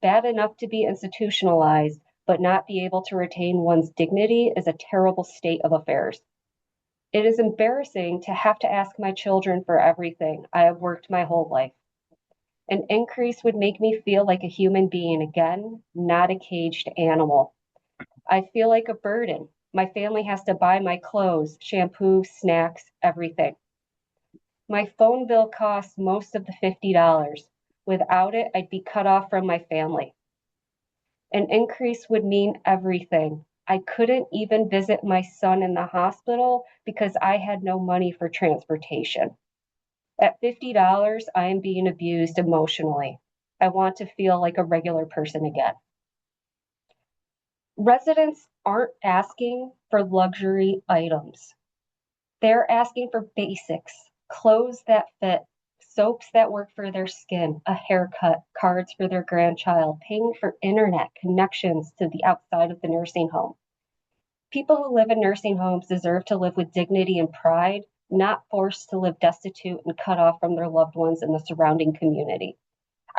S17: Bad enough to be institutionalized, but not be able to retain one's dignity is a terrible state of affairs. It is embarrassing to have to ask my children for everything. I have worked my whole life. An increase would make me feel like a human being again, not a caged animal. I feel like a burden. My family has to buy my clothes, shampoo, snacks, everything. My phone bill costs most of the $50. Without it, I'd be cut off from my family. An increase would mean everything. I couldn't even visit my son in the hospital because I had no money for transportation. At $50, I am being abused emotionally. I want to feel like a regular person again. Residents aren't asking for luxury items. They're asking for basics: clothes that fit, soaps that work for their skin, a haircut, cards for their grandchild, paying for internet connections to the outside of the nursing home. People who live in nursing homes deserve to live with dignity and pride, not forced to live destitute and cut off from their loved ones in the surrounding community.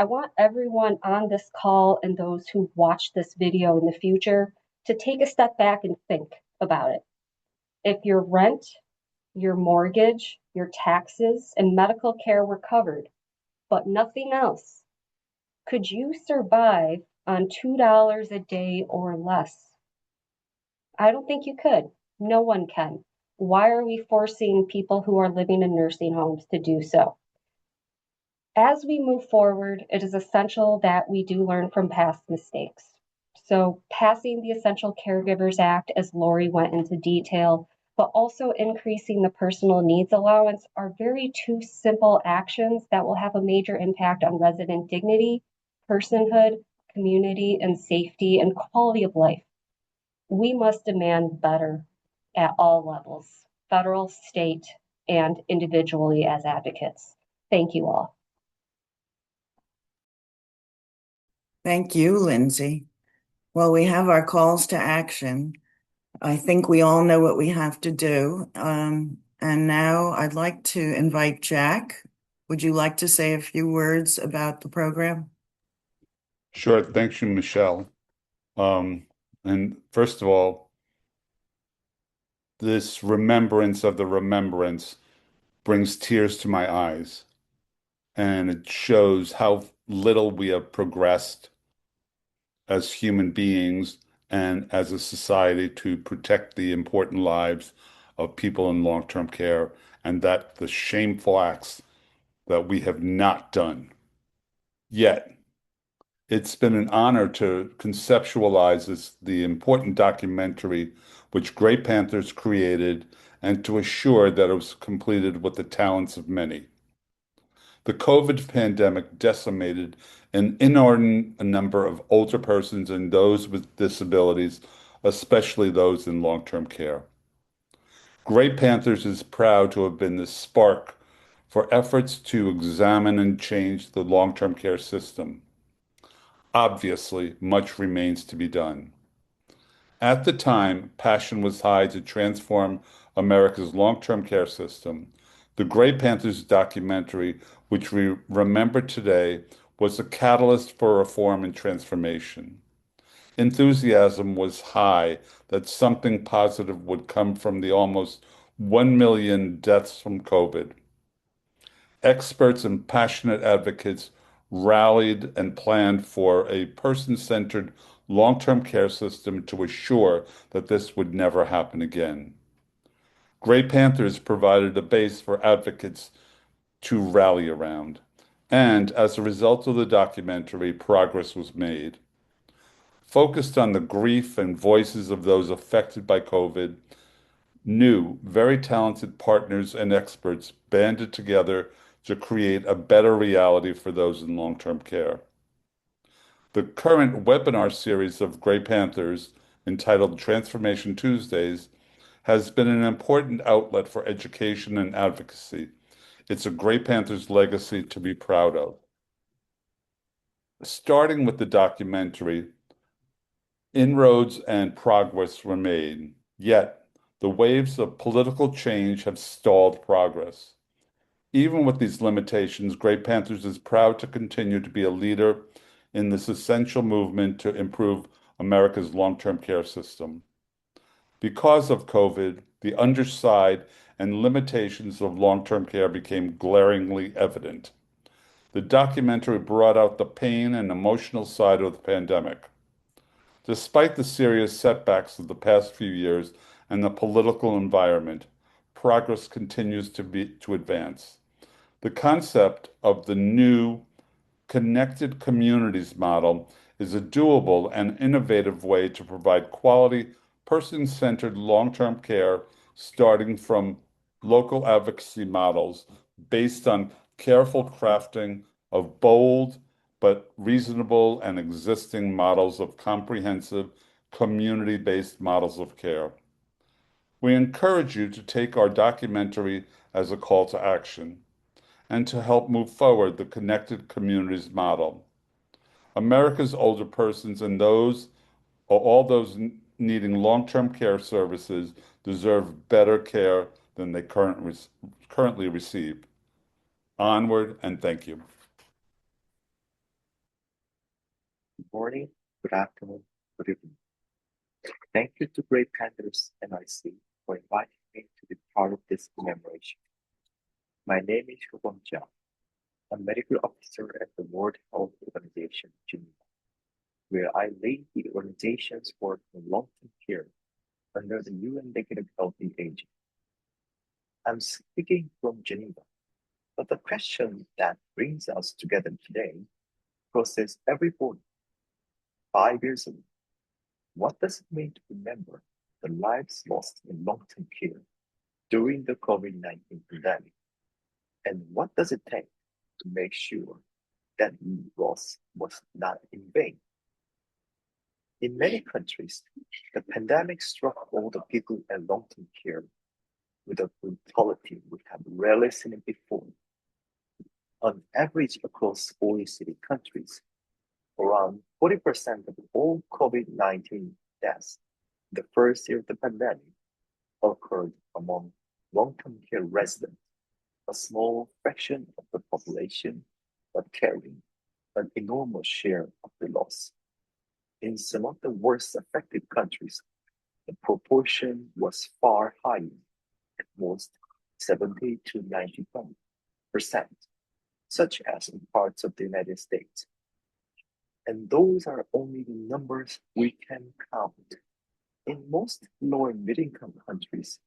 S17: I want everyone on this call and those who watch this video in the future to take a step back and think about it. If your rent, your mortgage, your taxes, and medical care were covered, but nothing else, could you survive on $2 a day or less? I don't think you could. No one can. Why are we forcing people who are living in nursing homes to do so? As we move forward, it is essential that we do learn from past mistakes. So passing the Essential Caregivers Act, as Lori went into detail, but also increasing the personal needs allowance are very two simple actions that will have a major impact on resident dignity, personhood, community, and safety and quality of life. We must demand better at all levels, federal, state, and individually as advocates. Thank you all.
S1: Thank you, Lindsay. Well, we have our calls to action. I think we all know what we have to do. And now I'd like to invite Jack. Would you like to say a few words about the program?
S18: Sure. Thanks you, Michelle. And first of all, this remembrance of the remembrance brings tears to my eyes. And it shows how little we have progressed as human beings and as a society to protect the important lives of people in long-term care, and that the shameful acts that we have not done. Yet, it's been an honor to conceptualize the important documentary which Grey Panthers created and to assure that it was completed with the talents of many. The COVID pandemic decimated an inordinate number of older persons and those with disabilities, especially those in long-term care. Grey Panthers is proud to have been the spark for efforts to examine and change the long-term care system. Obviously, much remains to be done. At the time, passion was high to transform America's long-term care system. The Grey Panthers documentary, which we remember today, was a catalyst for reform and transformation. Enthusiasm was high that something positive would come from the almost 1 million deaths from COVID. Experts and passionate advocates rallied and planned for a person-centered long-term care system to assure that this would never happen again. Grey Panthers provided a base for advocates to rally around, and as a result of the documentary, progress was made. Focused on the grief and voices of those affected by COVID, new, very talented partners and experts banded together to create a better reality for those in long-term care. The current webinar series of Grey Panthers, entitled Transformation Tuesdays, has been an important outlet for education and advocacy. It's a Grey Panthers legacy to be proud of. Starting with the documentary, inroads and progress were made, yet the waves of political change have stalled progress. Even with these limitations, Grey Panthers is proud to continue to be a leader in this essential movement to improve America's long-term care system. Because of COVID, the underside and limitations of long-term care became glaringly evident. The documentary brought out the pain and emotional side of the pandemic. Despite the serious setbacks of the past few years and the political environment, progress continues to advance. The concept of the new connected communities model is a doable and innovative way to provide quality, person-centered long-term care starting from local advocacy models based on careful crafting of bold but reasonable and existing models of comprehensive, community-based models of care. We encourage you to take our documentary as a call to action and to help move forward the connected communities model. America's older persons and all those needing long-term care services deserve better care than they currently receive. Onward and thank you.
S19: Good morning, good afternoon, good evening. Thank you to Grey Panthers NYC for inviting me to be part of this commemoration. My name is Hyobum Jang. I'm medical officer at the World Health Organization, Geneva, where I lead the organization's work in long-term care, under the UN Decade of Healthy Aging. I'm speaking from Geneva, but the question that brings us together today crosses every border. 5 years ago, what does it mean to remember the lives lost in long-term care during the COVID-19 pandemic? And what does it take to make sure that loss was not in vain? In many countries, the pandemic struck older people in long-term care with a brutality we have rarely seen it before. On average, across OECD countries, around 40% of all COVID-19 deaths the first year of the pandemic occurred among long-term care residents, a small fraction of the population, but carrying an enormous share of the loss. In some of the worst affected countries, the proportion was far higher, at most 70 to 95%, such as in parts of the United States. And those are only the numbers we can count. In most low and mid-income countries,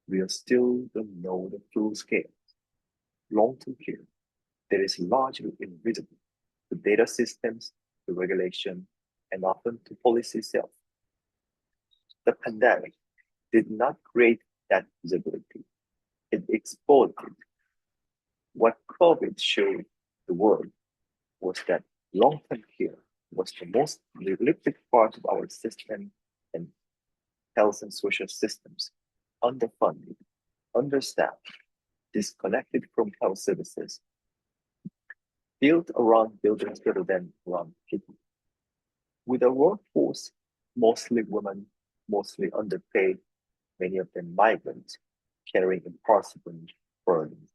S19: we still don't know the full scale. Long-term care that is largely invisible to data systems, to regulation, and often to policy itself. The pandemic did not create that visibility. It exposed it. What COVID showed the world was that long-term care was the most neglected part of our system and health and social systems, underfunded, understaffed, disconnected from health services, built around buildings rather than around people. With a workforce, mostly women, mostly underpaid, many of them migrants, carrying impossible burdens,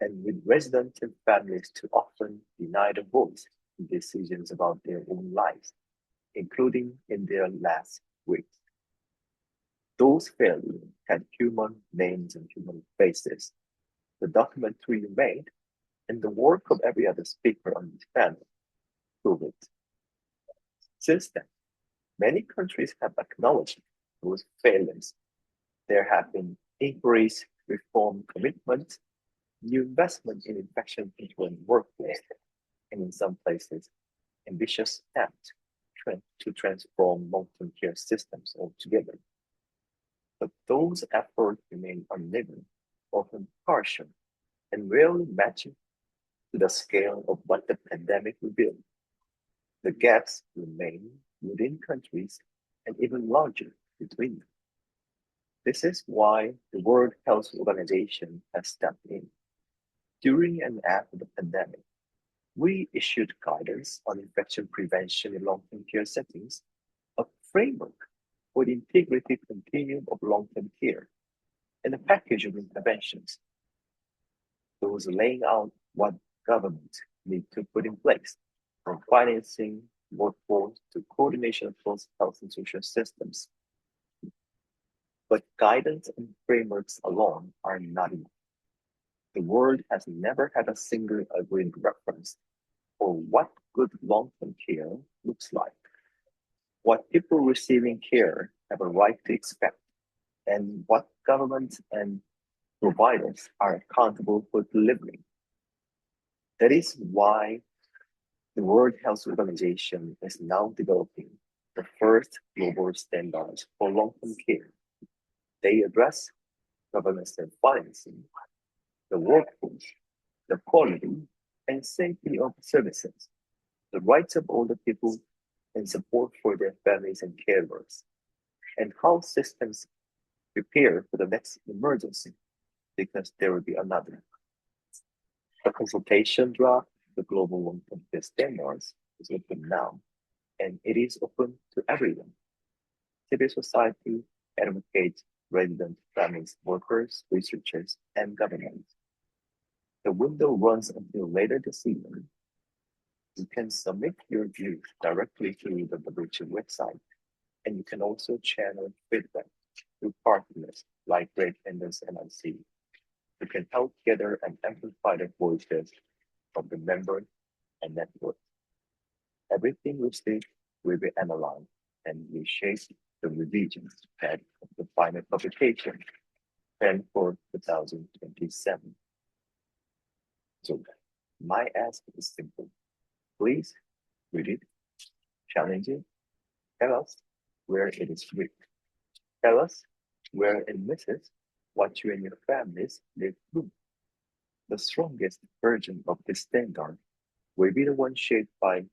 S19: and with residents and families too often denied a voice in decisions about their own lives, including in their last weeks. Those failures had human names and human faces. The documentary you made and the work of every other speaker on this panel prove it. Since then, many countries have acknowledged those failures. There have been inquiries, reform commitments, new investment in infection control workforce, and in some places, ambitious attempts to transform long-term care systems altogether. But those efforts remain uneven, often partial, and rarely matching to the scale of what the pandemic revealed. The gaps remain within countries and even larger between them. This is why the World Health Organization has stepped in. During and after the pandemic, we issued guidance on infection prevention in long-term care settings, a framework for the integrated continuum of long-term care, and a package of interventions. Those laying out what governments need to put in place, from financing, workforce, to coordination across health and social systems. But guidance and frameworks alone are not enough. The world has never had a single agreed reference for what good long-term care looks like, what people receiving care have a right to expect, and what governments and providers are accountable for delivering. That is why the World Health Organization is now developing the first global standards for long-term care. They address governance and financing, the workforce, the quality and safety of services, the rights of older people, and support for their families and carers, and how systems prepare for the next emergency, because there will be another. The consultation draft, the Global Long-Term Care Standards, is open now, and it is open to everyone. Civil society, advocates, residents, families, workers, researchers, and governments. The window runs until later this year. You can submit your views directly through the WHO website, and you can also channel feedback through partners like Great Enders NIC, who can help gather and amplify the voices of the members and networks. Everything we speak will be analyzed and reshaped the revisions pad of the final publication, planned for 2027. So my ask is simple. Please read it, challenge it, tell us where it is weak. Tell us where it misses what you and your families live through. The strongest version of this standard will be the one shaped by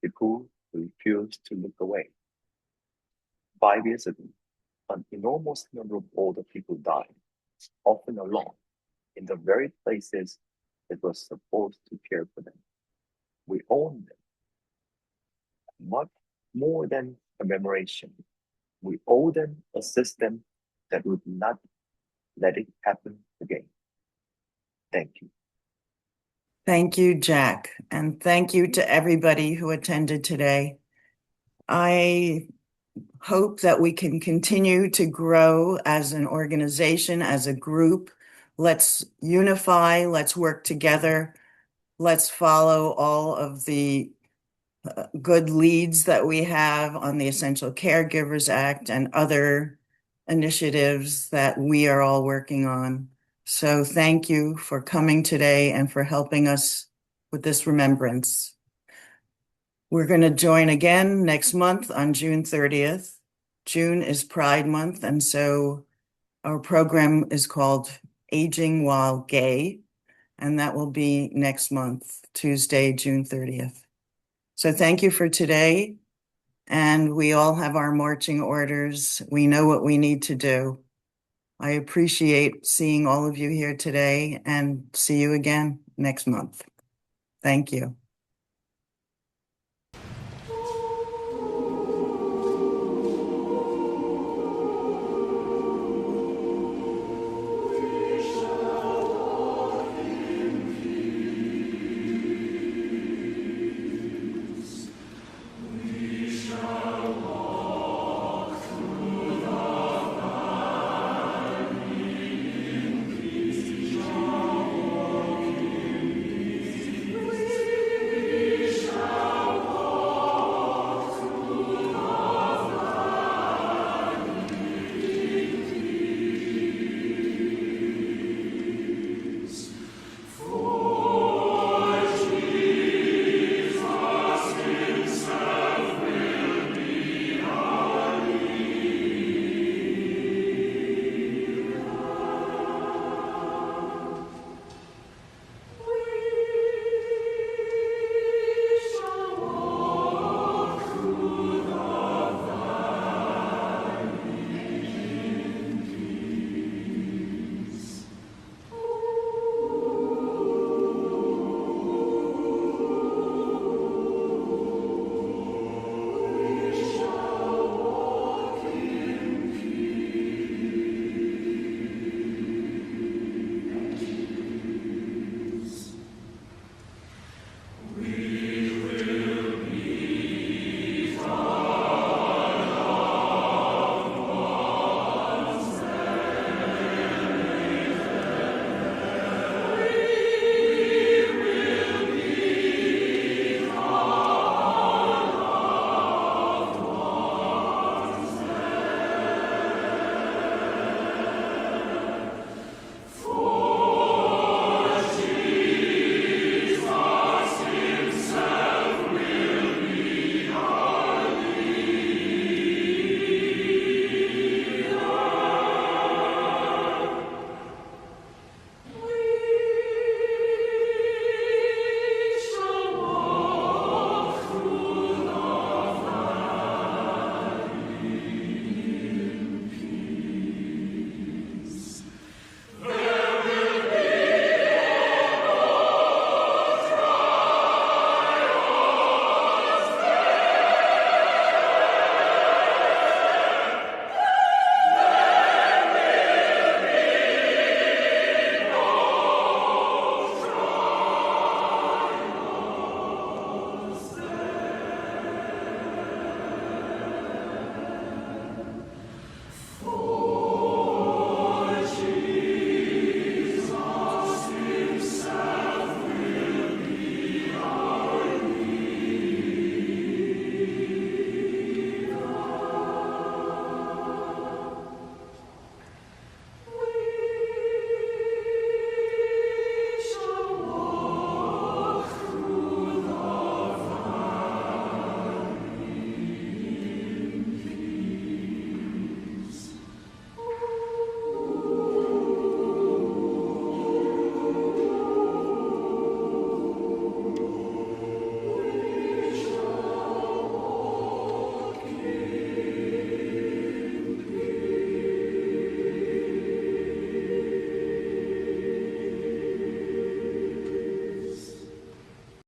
S19: people who refuse to look away. 5 years ago, an enormous number of older people died, often alone, in the very places that were supposed to care for them. We own them. Much more than commemoration, we owe them a system that would not let it happen again. Thank you.
S1: Thank you, Jack. And thank you to everybody who attended today. I hope that we can continue to grow as an organization, as a group. Let's unify, let's work together. Let's follow all of the good leads that we have on the Essential Caregivers Act and other initiatives that we are all working on. So thank you for coming today and for helping us with this remembrance. We're going to join again next month on June 30th. June is Pride Month, and so our program is called Aging While Gay, and that will be next month, Tuesday, June 30th. So thank you for today, and we all have our marching orders. We know what we need to do. I appreciate seeing all of you here today, and see you again next month. Thank you.